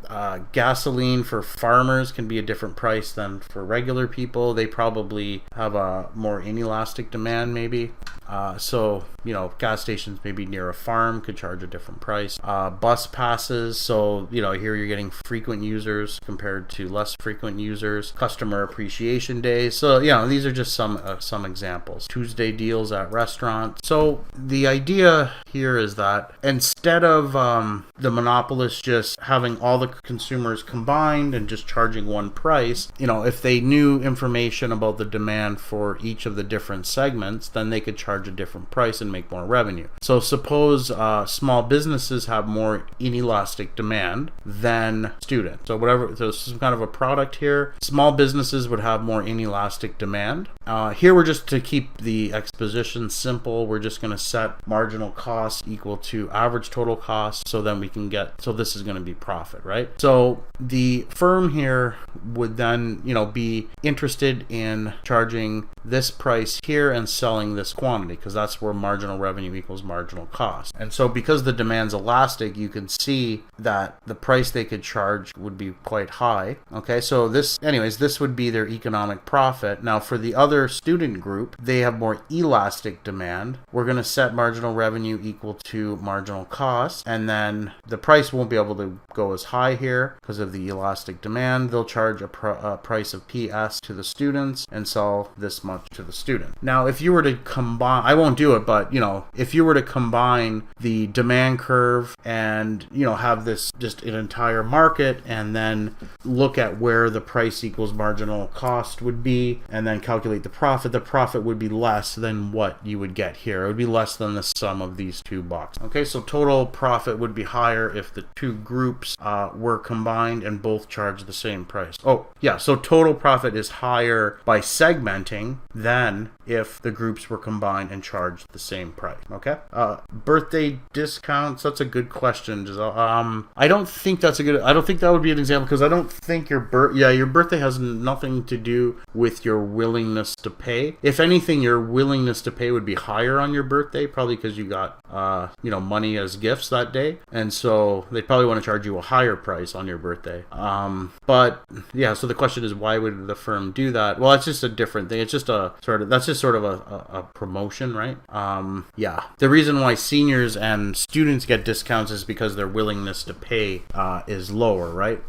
gasoline for farmers can be a different price than for regular people. They probably have a more inelastic demand maybe. Gas stations maybe near a farm could charge a different price. Bus passes, so, here you're getting frequent users compared to less frequent users. Customer appreciation days. So, these are just some examples. Tuesday deals at restaurants. So, the idea here is that instead of the monopolist just having all the consumers combined and just charging one price, if they knew information about the demand for each of the different segments, then they could charge a different price and make more revenue. So suppose small businesses have more inelastic demand than students. So there's some kind of a product here. Small businesses would have more inelastic demand. Here we're just to keep the exposition simple. We're just going to set marginal cost equal to average total cost. So then this is going to be profit, right? So the firm here would then, be interested in charging this price here and selling this quantity because that's where marginal revenue equals marginal cost. And so because the demand's elastic, you can see that the price they could charge would be quite high. Okay, so this would be their economic profit. Now for the other student group, they have more elastic demand. We're going to set marginal revenue equal to marginal cost, and then the price won't be able to go as high here because of the elastic demand. They'll charge a price of PS to the students and sell this much to the student. Now, if you were to combine, I won't do it, but if you were to combine the demand curve and have this just an entire market and then look at where the price equals marginal cost would be and then calculate the profit would be less than what you would get here. It would be less than the sum of these two boxes. Okay, so total profit would be higher if the two groups were combined and both charged the same price. So total profit is higher by segmenting than if the groups were combined and charged the same price. Okay. Birthday discounts. That's a good question, Giselle. I don't think that would be an example because I don't think your birthday has nothing to do with your willingness to pay. If anything, your willingness to pay would be higher on your birthday, probably because you got money as gifts that day, and so they probably want to charge you a higher price on your birthday. So the question is, why would the firm do that? Well, it's just a different thing. It's just sort of a promotion, right? The reason why seniors and students get discounts is because their willingness to pay is lower, right?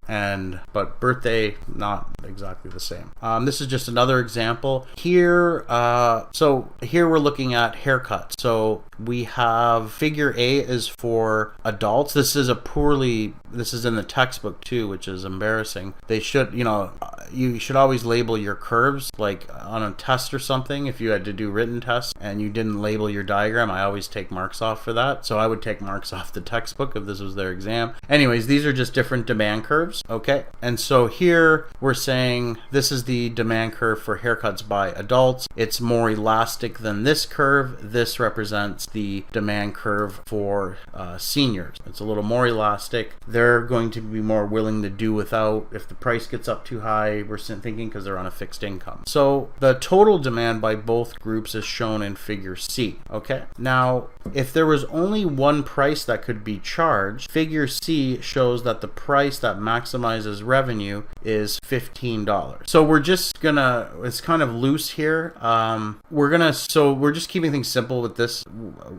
But birthday, not exactly the same. This is just another example here. Here we're looking at haircuts. So we have figure A is for adults. This is in the textbook too, which is embarrassing. They should, you should always label your curves, like on a test or something. If you had to do written tests and you didn't label your diagram, I always take marks off for that. So I would take marks off the textbook if this was their exam. Anyways, these are just different demand curves, okay? And so here we're saying this is the demand curve for haircuts by adults. It's more elastic than this curve. This represents the demand curve for seniors. It's a little more elastic. They're going to be more willing to do without if the price gets up too high, we're thinking, because they're on a fixed income. So the total demand by both groups is shown in figure C. Okay. Now, if there was only one price that could be charged, figure C shows that the price that maximizes revenue is $15. So we're just gonna, it's kind of loose here. We're just keeping things simple with this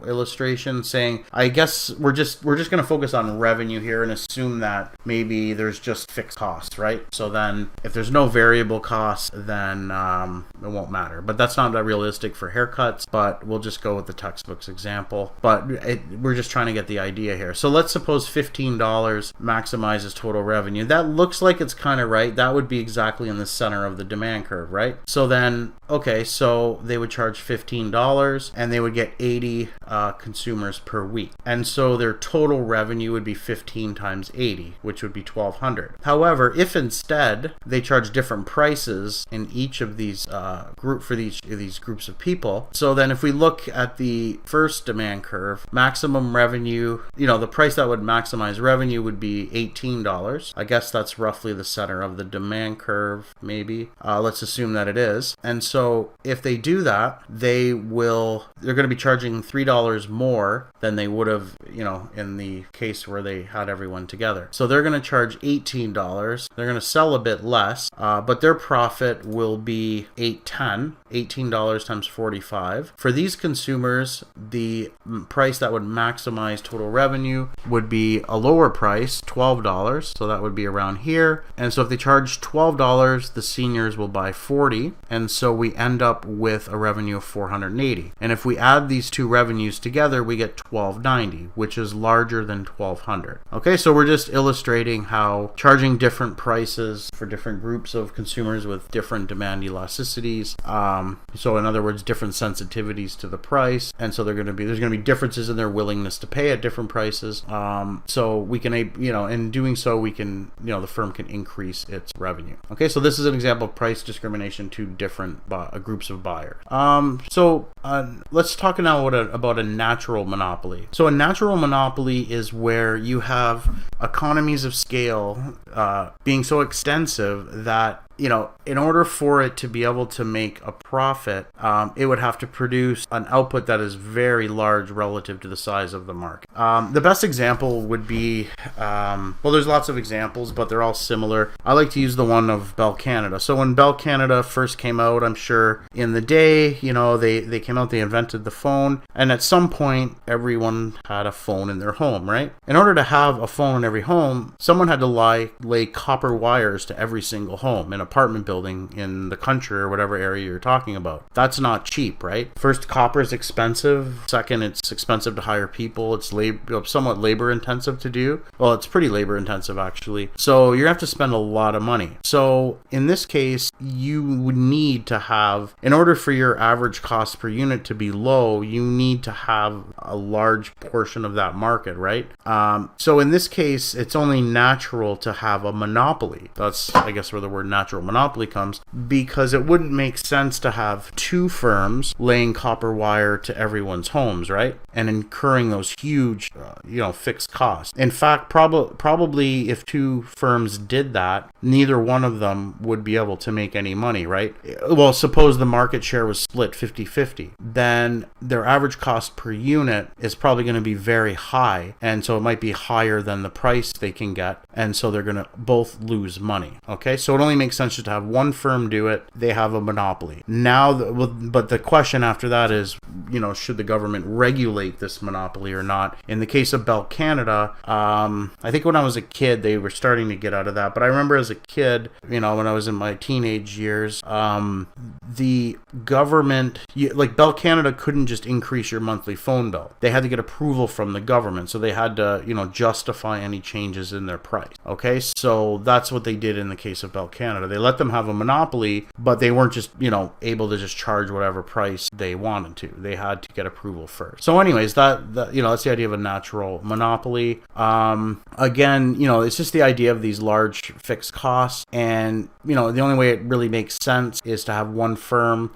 illustration, saying, I guess we're just gonna focus on revenue here and assume that maybe there's just fixed costs, right? So then if there's no variable costs, then won't matter. But that's not that realistic for haircuts, but we'll just go with the textbook's example. But we're just trying to get the idea here. So let's suppose $15 maximizes total revenue. That looks like it's kind of right. That would be exactly in the center of the demand curve, right? So then, okay, so they would charge $15 and they would get 80 consumers per week. And so their total revenue would be 15 times 80, which would be $1,200. However, if instead they charge different prices in each of these for each of these groups of people, so then if we look at the first demand curve, maximum revenue, the price that would maximize revenue would be $18. I guess that's roughly the center of the demand curve, maybe. Let's assume that it is. And so if they do that, they're going to be charging $3 more than they would have, in the case where they had everyone together. So they're going to charge $18. They're going to sell a bit less, but their profit will be $18 times 45. For these consumers, the price that would maximize total revenue would be a lower price, $12. So that would be around here. And so if they charge $12, the seniors will buy 40. And so we end up with a revenue of $480. And if we add these two revenues together, we get $1,290, which is larger than $1,200. Okay, so we're just illustrating how charging different prices for different groups of consumers with different demand elasticities. So in other words, different sensitivities to the price. And so there's going to be differences in their willingness to pay at different prices. So we can, in doing so, we can, the firm can increase its revenue. Okay, so this is an example of price discrimination to different groups of buyers. Let's talk now about a natural monopoly. So a natural monopoly is where you have economies of scale being so extensive that in order for it to be able to make a profit, it would have to produce an output that is very large relative to the size of the market. The best example would be, there's lots of examples, but they're all similar. I like to use the one of Bell Canada. So when Bell Canada first came out, I'm sure in the day, they came out, they invented the phone, and at some point, everyone had a phone in their home, right? In order to have a phone in every home, someone had to lay copper wires to every single home in apartment building in the country or whatever area you're talking about. That's not cheap, right? First, copper is expensive. Second, it's expensive to hire people. It's somewhat labor intensive to do. Well, it's pretty labor intensive actually. So you have to spend a lot of money. So in this case, you would need to have, in order for your average cost per unit to be low, you need to have a large portion of that market, right? So in this case, it's only natural to have a monopoly. That's, I guess, where the word natural monopoly comes, because it wouldn't make sense to have two firms laying copper wire to everyone's homes, right? And incurring those huge, fixed costs. In fact, probably if two firms did that, neither one of them would be able to make any money, right? Well, suppose the market share was split 50-50, then their average cost per unit is probably going to be very high, and so it might be higher than the price they can get, and so they're going to both lose money. Okay, so it only makes sense just to have one firm do it. They have a monopoly. Now, but the question after that is, should the government regulate this monopoly or not? In the case of Bell Canada, I think when I was a kid, they were starting to get out of that. But I remember as a kid, when I was in my teenage years, the government, Bell Canada couldn't just increase your monthly phone bill. They had to get approval from the government. So they had to, justify any changes in their price. Okay, so that's what they did in the case of Bell Canada. They let them have a monopoly, but they weren't just, able to just charge whatever price they wanted to. They had to get approval first. So anyways, that's the idea of a natural monopoly. Again, it's just the idea of these large fixed costs. And, the only way it really makes sense is to have one firm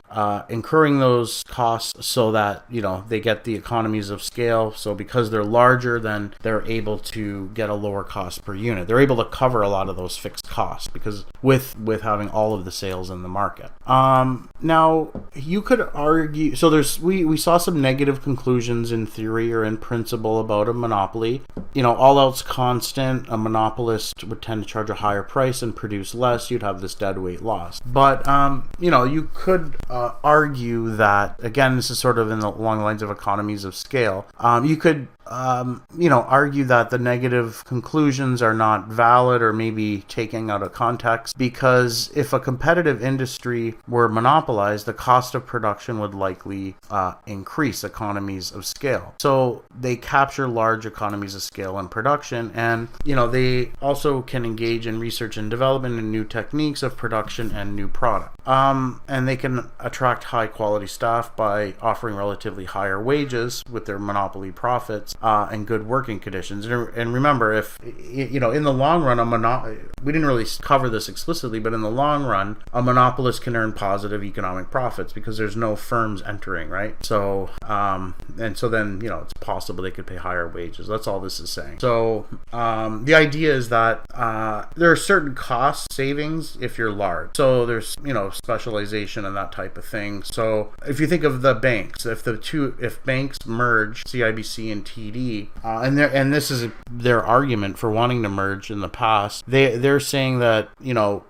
incurring those costs so that, they get the economies of scale. So because they're larger, then they're able to get a lower cost per unit. They're able to cover a lot of those fixed costs because with having all of the sales in the market. Now you could argue, so we saw some negative conclusions in theory or in principle about a monopoly. All else constant, a monopolist would tend to charge a higher price and produce less. You'd have this deadweight loss. But you could argue that, again, this is sort of along the lines of economies of scale. You could argue that the negative conclusions are not valid or maybe taking out of context, because if a competitive industry were monopolized, the cost of production would likely increase economies of scale. So they capture large economies of scale in production, and they also can engage in research and development and new techniques of production and new product. And they can attract high quality staff by offering relatively higher wages with their monopoly profits and good working conditions. And remember, if in the long run, we didn't really cover this explicitly, but in the long run, a monopolist can earn positive economic profits because there's no firms entering, right? So then it's possible they could pay higher wages. That's all this is saying. So the idea is that there are certain cost savings if you're large. So there's specialization and that type of thing. So if you think of the banks, if banks merge, CIBC and TD, and this is their argument for wanting to merge in the past, they're saying that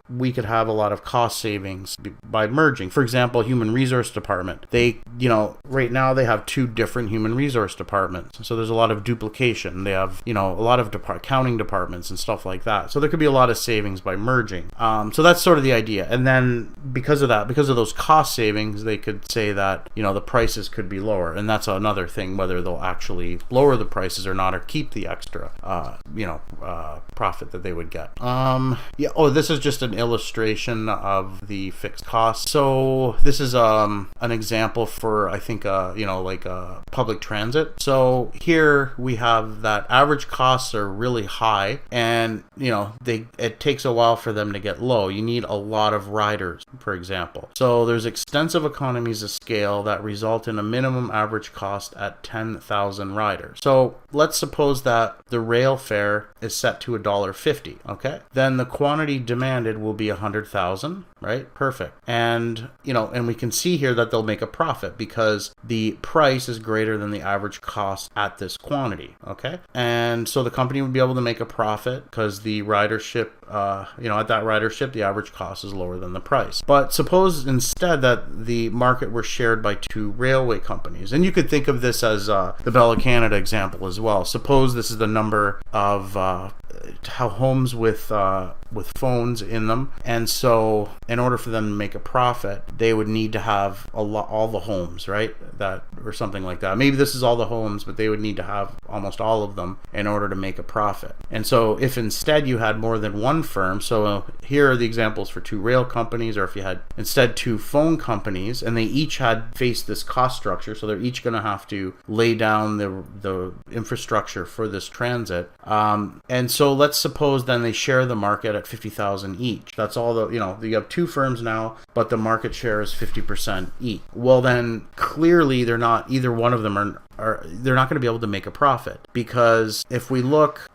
we could have a lot of cost savings by merging. For example, human resource department, they right now they have two different human resource departments, so there's a lot of duplication. They have a lot of accounting departments and stuff like that, so there could be a lot of savings by merging. So that's sort of the idea. And then because of those cost savings, they could say that the prices could be lower, and that's another thing, whether they'll actually lower the prices or not, or keep the extra profit that they would get. This is just an illustration of the fixed costs. So this is an example for, I think, public transit. So here we have that average costs are really high, and it takes a while for them to get low. You need a lot of riders, for example. So there's extensive economies of scale that result in a minimum average cost at 10,000 riders. So let's suppose that the rail fare is set to $1.50. Okay, then the quantity demanded will be 100,000. Right? Perfect. And we can see here that they'll make a profit because the price is greater than the average cost at this quantity. Okay, and so the company would be able to make a profit because the ridership, at that ridership, the average cost is lower than the price. But suppose instead that the market were shared by two railway companies, and you could think of this as the Bell Canada example as well. Suppose this is the number of homes with phones in them, and so in order for them to make a profit, they would need to have all the homes, right? That, or something like that. Maybe this is all the homes, but they would need to have almost all of them in order to make a profit. And so if instead you had more than one firm, so here are the examples for two rail companies, or if you had instead two phone companies, and they each had faced this cost structure, so they're each going to have to lay down the infrastructure for this transit. And so let's suppose then they share the market at 50,000 each. That's all you have two firms now, but the market share is 50% each. Well, then clearly they're not, either one of them they're not going to be able to make a profit, because if we look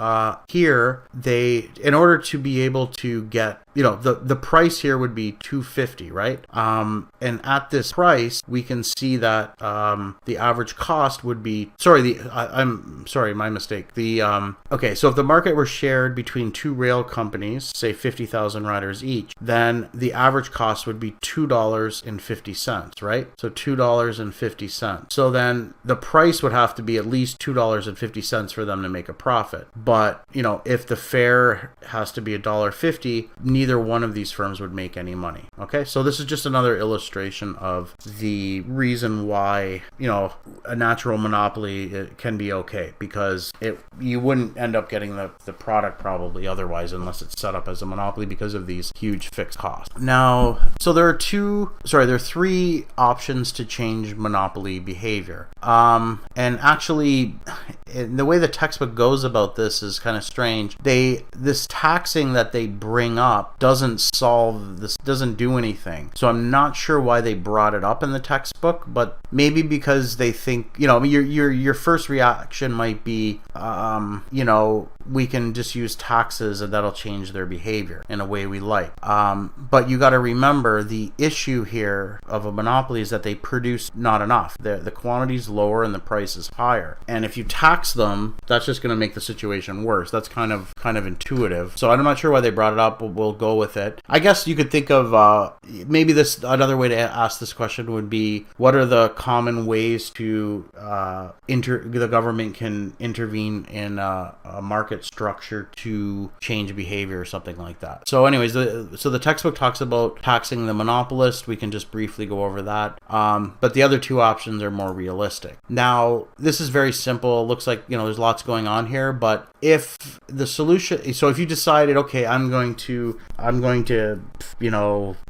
here, in order to be able to get, the price here would be $2.50, right? And at this price, we can see that the average cost would be, I'm sorry, my mistake. Okay, so if the market were shared between two rail companies, say 50,000 riders each, then the average cost would be $2.50, right? So $2.50. So then the price would have to be at least $2.50 for them to make a profit. But if the fare has to be $1.50, neither one of these firms would make any money. Okay, so this is just another illustration of the reason why a natural monopoly can be okay, because you wouldn't end up getting the product probably otherwise unless it's set up as a monopoly because of these huge fixed costs. Now, so there are three options to change monopoly behavior. And actually, the way the textbook goes about this is kind of strange. This taxing that they bring up doesn't solve this, doesn't do anything. So I'm not sure why they brought it up in the textbook, but maybe because they think, your first reaction might be, we can just use taxes and that'll change their behavior in a way we like. But you got to remember the issue here of a monopoly is that they produce not enough. The quantity's lower and the price is higher. And if you tax them, that's just going to make the situation worse. That's kind of intuitive. So I'm not sure why they brought it up, but we'll go with it. I guess you could think of maybe another way to ask this question would be, what are the common ways to the government can intervene in a market structure to change behavior or something like that. So anyways, the textbook talks about taxing the monopolist. We can just briefly go over that. But the other two options are more realistic. Now, this is very simple. It looks like, there's lots going on here, but if the solution, so if you decided, okay, I'm going to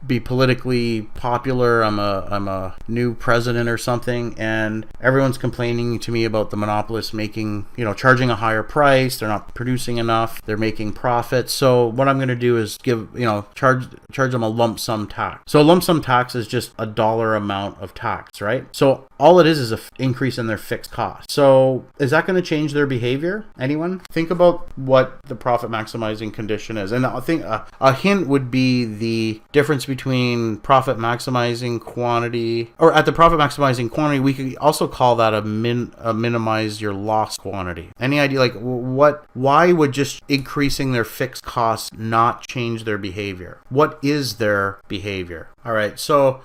be politically popular, I'm a new president or something, and everyone's complaining to me about the monopolists making, charging a higher price, they're not producing enough, they're making profits. So what I'm going to do is charge them a lump sum tax. So a lump sum tax is just a dollar amount of tax, right? So all it is an increase in their fixed cost. So is that going to change their behavior? Anyone? Think about what the profit maximizing condition is. And I think a hint would be the difference between profit maximizing quantity, or at the profit maximizing quantity, we could also call that a minimize your loss quantity. Any idea, why would just increasing their fixed costs not change their behavior? What is their behavior? All right, so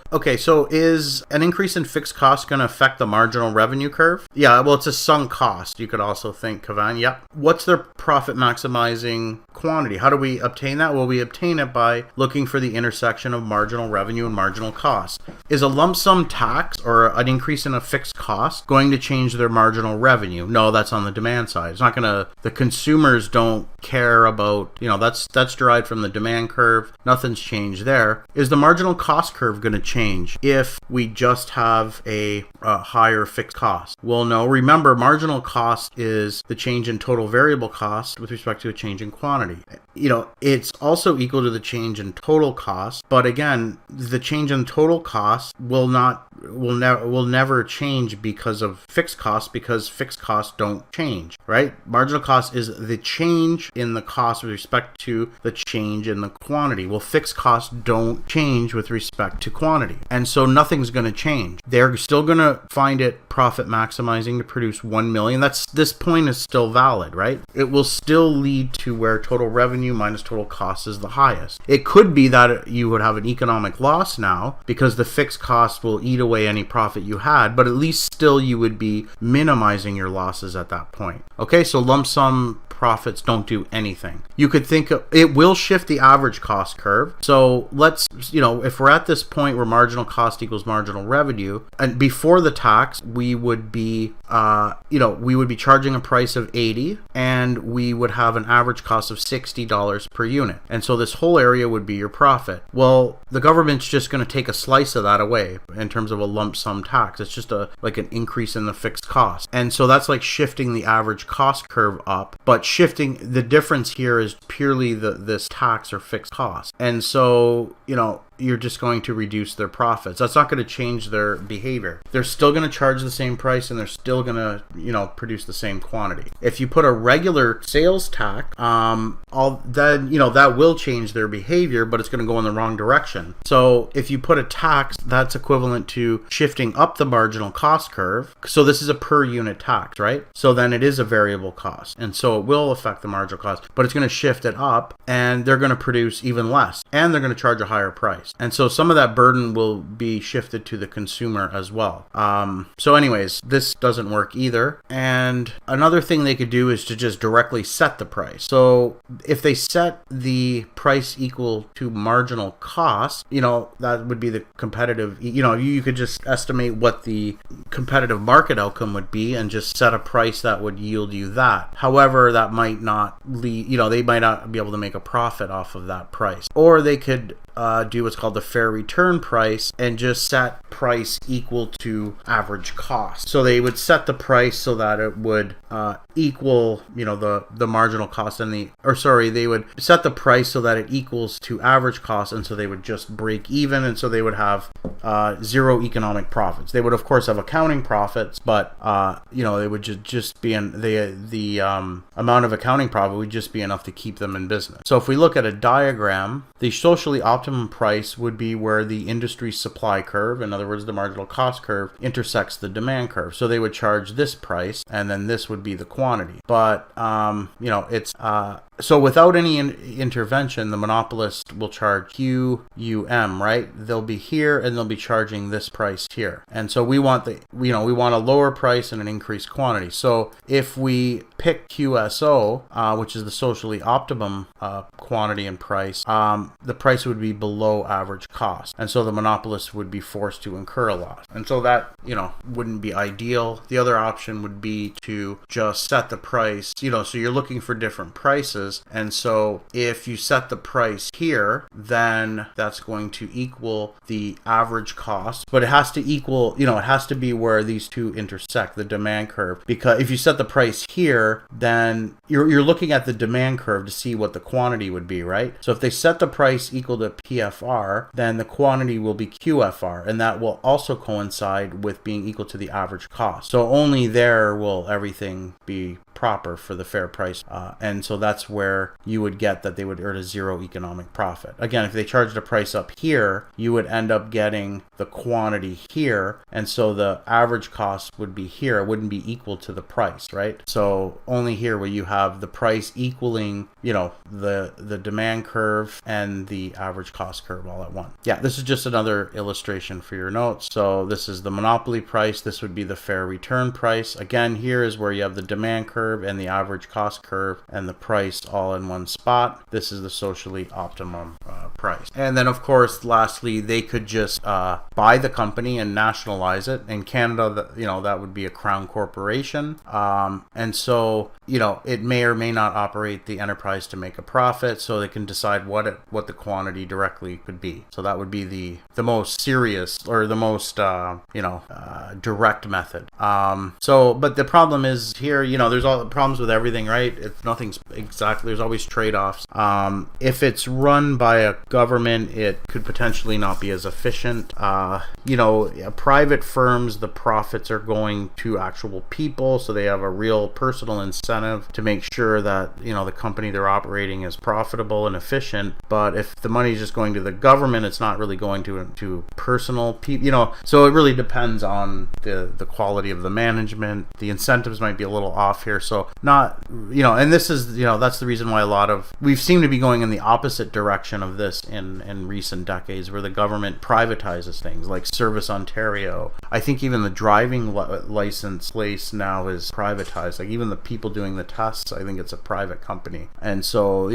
is an increase in fixed costs going to affect the marginal revenue curve? Yeah, well, it's a sunk cost. You could also think, Kavan. Yep. What's their profit maximizing quantity? How do we obtain that? Well, we obtain it by looking for the intersection of marginal revenue and marginal cost. Is a lump sum tax or an increase in a fixed cost going to change their marginal revenue? No, that's on the demand side. It's not going to, the consumers don't care about, that's derived from the demand curve. Nothing's changed there. Is the marginal cost curve going to change if we just have a higher fixed cost? Well, no. Remember, marginal cost is the change in total variable cost with respect to a change in quantity. It's also equal to the change in total cost, but again, the change in total cost will never change because of fixed costs, because fixed costs don't change, right? Marginal cost is the change in the cost with respect to the change in the quantity. Well, fixed costs don't change with respect to quantity, and so nothing's going to change. They're still going to find it profit maximizing to produce 1 million. This point is still valid, right? It will still lead to where total revenue minus total cost is the highest. It could be that you would have an economic loss now because the fixed cost will eat away any profit you had, but at least still you would be minimizing your losses at that point. Okay, so lump sum profits don't do anything. You could think it will shift the average cost curve. So let's, if we're at this point where marginal cost equals marginal revenue, and before the tax, we would be, charging a price of 80, and we would have an average cost of $60 per unit. And so this whole area would be your profit. Well, the government's just going to take a slice of that away in terms of a lump sum tax. It's just an increase in the fixed cost. And so that's like shifting the average cost curve up, but shifting the difference here is purely this tax or fixed cost. And so, you're just going to reduce their profits. That's not going to change their behavior. They're still going to charge the same price, and they're still going to, produce the same quantity. If you put a regular sales tax, that will change their behavior, but it's going to go in the wrong direction. So if you put a tax, that's equivalent to shifting up the marginal cost curve. So this is a per unit tax, right? So then it is a variable cost, and so it will affect the marginal cost, but it's going to shift it up, and they're going to produce even less, and they're going to charge a higher price. And so some of that burden will be shifted to the consumer as well. So anyways, this doesn't work either. And another thing they could do is to just directly set the price. So if they set the price equal to marginal cost, that would be the competitive, you could just estimate what the competitive market outcome would be and just set a price that would yield you that. However, that might not lead, they might not be able to make a profit off of that price. Or they could do what's what's called the fair return price and just set price equal to average cost. So they would set the price so that it would equal, the marginal cost they would set the price so that it equals to average cost, and so they would just break even, and so they would have zero economic profits. They would of course have accounting profits, but it would just be the amount of accounting profit would just be enough to keep them in business. So if we look at a diagram, the socially optimum price would be where the industry supply curve, in other words the marginal cost curve, intersects the demand curve. So they would charge this price, and then this would be the quantity. But it's so without any intervention, the monopolist will charge QUM, right? They'll be here and they'll be charging this price here. And so we want we want a lower price and an increased quantity. So if we pick QSO, which is the socially optimum quantity and price, the price would be below average cost. And so the monopolist would be forced to incur a loss. And so that, wouldn't be ideal. The other option would be to just set the price, so you're looking for different prices. And so if you set the price here, then that's going to equal the average cost, but it has to equal, it has to be where these two intersect, the demand curve. Because if you set the price here, then you're looking at the demand curve to see what the quantity would be, right? So if they set the price equal to PFR, then the quantity will be QFR, and that will also coincide with being equal to the average cost. So only there will everything be proper for the fair price, and so that's where you would get that they would earn a zero economic profit. Again, if they charged a price up here, you would end up getting the quantity here, and so the average cost would be here. It wouldn't be equal to the price, right? So only here will you have the price equaling, the demand curve and the average cost curve all at once. Yeah, this is just another illustration for your notes. So this is the monopoly price. This would be the fair return price. Again, here is where you have the demand curve and the average cost curve and the price all in one spot. This is the socially optimum price. And then of course, lastly, they could just buy the company and nationalize it. In Canada, that would be a crown corporation. And so, it may or may not operate the enterprise to make a profit, so they can decide what the quantity directly could be. So that would be the most serious or the most direct method. But the problem is here, there's all the problems with everything, right? If nothing's exactly, there's always trade-offs. If it's run by a government, it could potentially not be as efficient. Private firms, the profits are going to actual people, so they have a real personal incentive to make sure that the company they're operating is profitable and efficient. But if the money is just going to the government, it's not really going to personal people. So it really depends on the quality of the management. The incentives might be a little off here, so not and this is that's the reason why we've seemed to be going in the opposite direction of this in recent decades, where the government privatizes things like Service Ontario. I think even the driving license place now is privatized. Like even the people doing the tests, I think it's a private company. And so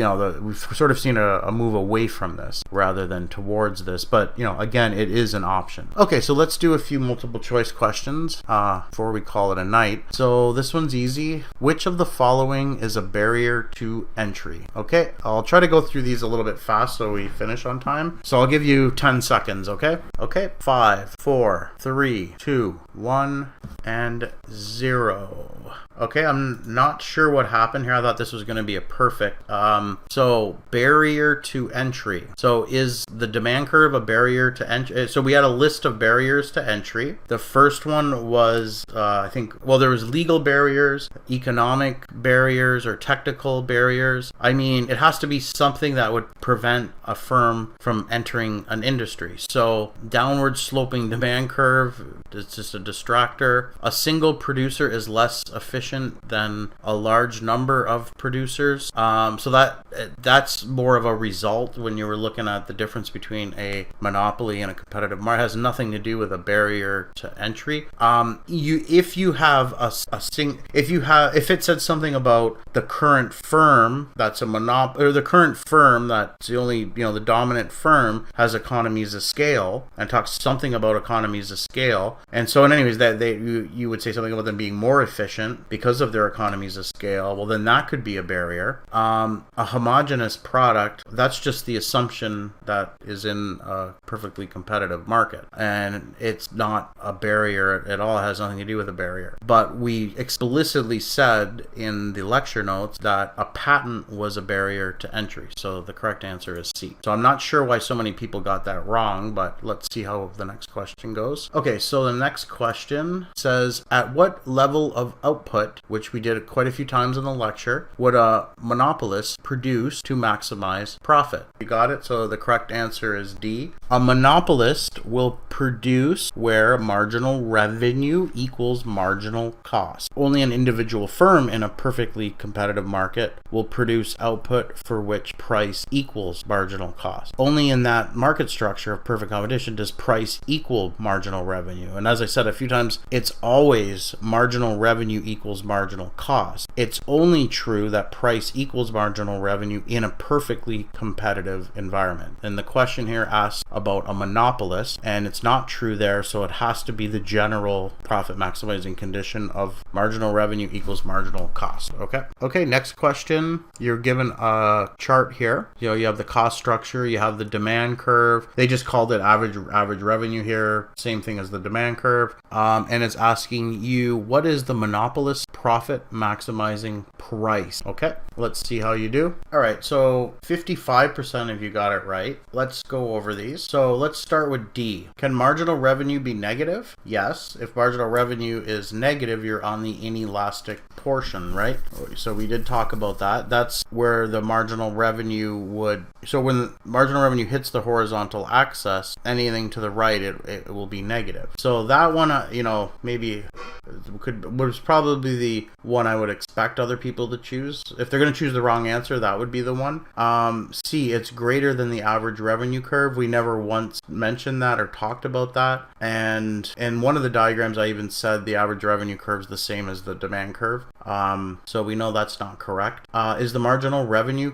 we've sort of seen a move away from this rather than towards this. But again, it is an option. Okay, so let's do a few multiple choice questions before we call it a night. So this one's easy. Which of the following is a barrier to entry? Okay, I'll try to go through these a little bit fast so we finish on time. So I'll give you 10 seconds, okay? Okay, 5, 4, 3, 2, 1, and 0. Okay, I'm not sure what happened here. I thought this was going to be a perfect. So barrier to entry. So is the demand curve a barrier to entry? So we had a list of barriers to entry. The first one was, there was legal barriers, economic barriers, or technical barriers. I mean, it has to be something that would prevent a firm from entering an industry. So downward sloping demand curve, it's just a distractor. A single producer is less efficient than a large number of producers. So that's more of a result when you were looking at the difference between a monopoly and a competitive market. It has nothing to do with a barrier to entry. If it said something about the current firm that's a monopoly, or the current firm that's the only the dominant firm has economies of scale, and talks something about economies of scale, and so in anyways that you would say something about them being more efficient, because of their economies of scale, well, then that could be a barrier. A homogeneous product, that's just the assumption that is in a perfectly competitive market. And it's not a barrier at all. It has nothing to do with a barrier. But we explicitly said in the lecture notes that a patent was a barrier to entry. So the correct answer is C. So I'm not sure why so many people got that wrong, but let's see how the next question goes. Okay, so the next question says, at what level of output, which we did quite a few times in the lecture, would a monopolist produce to maximize profit? You got it? So the correct answer is D. A monopolist will produce where marginal revenue equals marginal cost. Only an individual firm in a perfectly competitive market will produce output for which price equals marginal cost. Only in that market structure of perfect competition does price equal marginal revenue. And as I said a few times, it's always marginal revenue equals marginal cost. It's only true that price equals marginal revenue in a perfectly competitive environment. And the question here asks about a monopolist, and it's not true there, so it has to be the general profit maximizing condition of marginal revenue equals marginal cost. Okay, next question. You're given a chart here. You have the cost structure, you have the demand curve. They just called it average revenue here, same thing as the demand curve. And it's asking you, what is the monopolist profit maximizing price? Okay, let's see how you do. All right, so 55% of you got it right. Let's go over these. So let's start with D. Can marginal revenue be negative? Yes. If marginal revenue is negative, you're on the inelastic portion, right? So we did talk about that. That's where the marginal revenue would, so when the marginal revenue hits the horizontal axis, anything to the right, it will be negative. So that one, maybe was probably the one I would expect other people to choose. If they're going to choose the wrong answer, that would be the one. C, it's greater than the average revenue curve. We never once mentioned that or talked about that. And in one of the diagrams, I even said the average revenue curve is the same as the demand curve. So we know that's not correct. Is marginal revenue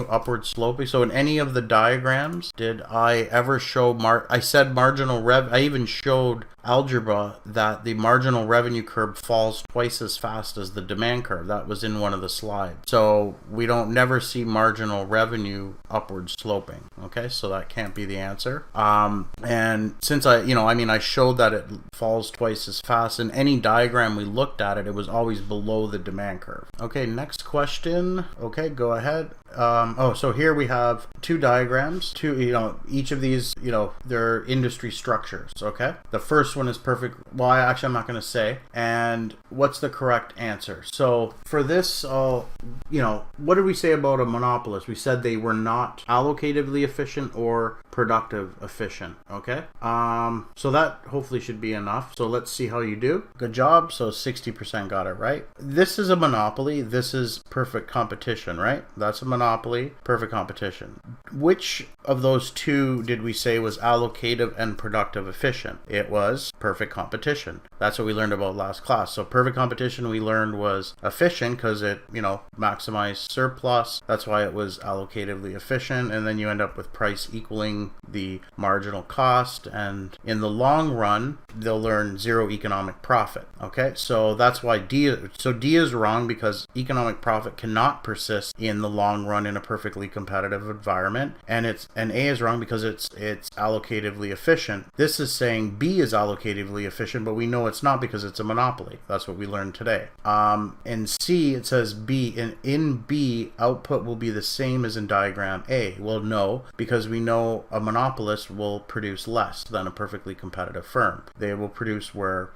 upward sloping? So in any of the diagrams, did I ever show I said marginal I even showed algebra that the marginal revenue curve falls twice as fast as the demand curve. That was in one of the slides. So we don't never see marginal revenue upward sloping. Okay, so that can't be the answer. And since I showed that it falls twice as fast in any diagram we looked at it was always below the demand curve. Okay, next question. Okay, go ahead. So here we have two diagrams, each of these, they're industry structures. Okay, the first one is perfect. Well, I'm not going to say. And what's the correct answer? So for this, what did we say about a monopolist? We said they were not allocatively efficient or productive efficient. Okay, so that hopefully should be enough. So let's see how you do. Good job. So 60% got it right. This is a monopoly. This is perfect competition, right? That's a monopoly, perfect competition. Which of those two did we say was allocative and productive efficient? It was perfect competition. That's what we learned about last class. So perfect competition we learned was efficient because it, maximized surplus. That's why it was allocatively efficient. And then you end up with price equaling the marginal cost. And in the long run, they'll learn zero economic profit. Okay, so that's why D is wrong because economic profit cannot persist in the long run in a perfectly competitive environment. And A is wrong because it's allocatively efficient. This is saying B is allocatively efficient, but we know it's not because it's a monopoly. That's what we learned today. In C, it says B. In B, output will be the same as in diagram A. Well, no, because we know a monopolist will produce less than a perfectly competitive firm. They will produce where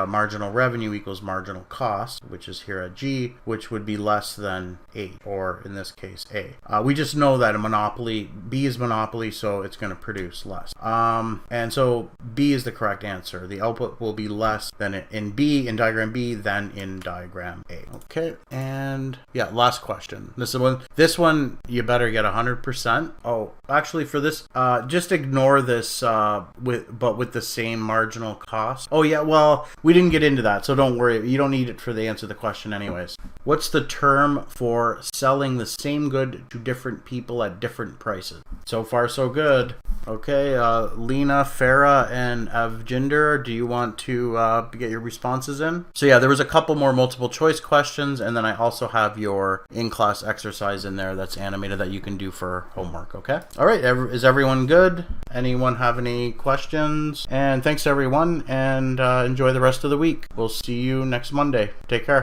marginal revenue equals marginal cost, which is here at G, which would be less than A, or in this case, A. We just know that a monopoly, B is monopoly, so it's going to produce less. And so B is the correct answer. The output will be less than in diagram B than in diagram A. Okay, and yeah, last question. This one you better get 100%. Oh, actually for this, just ignore this with the same marginal cost. Oh yeah, well, we didn't get into that, so don't worry. You don't need it for the answer to the question anyways. What's the term for selling the same good to different people at different prices? So far, so good. Okay, Lena, Farah, and Avjinder, do you want to get your responses in? So yeah, there was a couple more multiple choice questions, and then I also have your in-class exercise in there that's animated that you can do for homework, okay? All right, is everyone good? Anyone have any questions? And thanks everyone, and enjoy the rest of the week. We'll see you next Monday. Take care.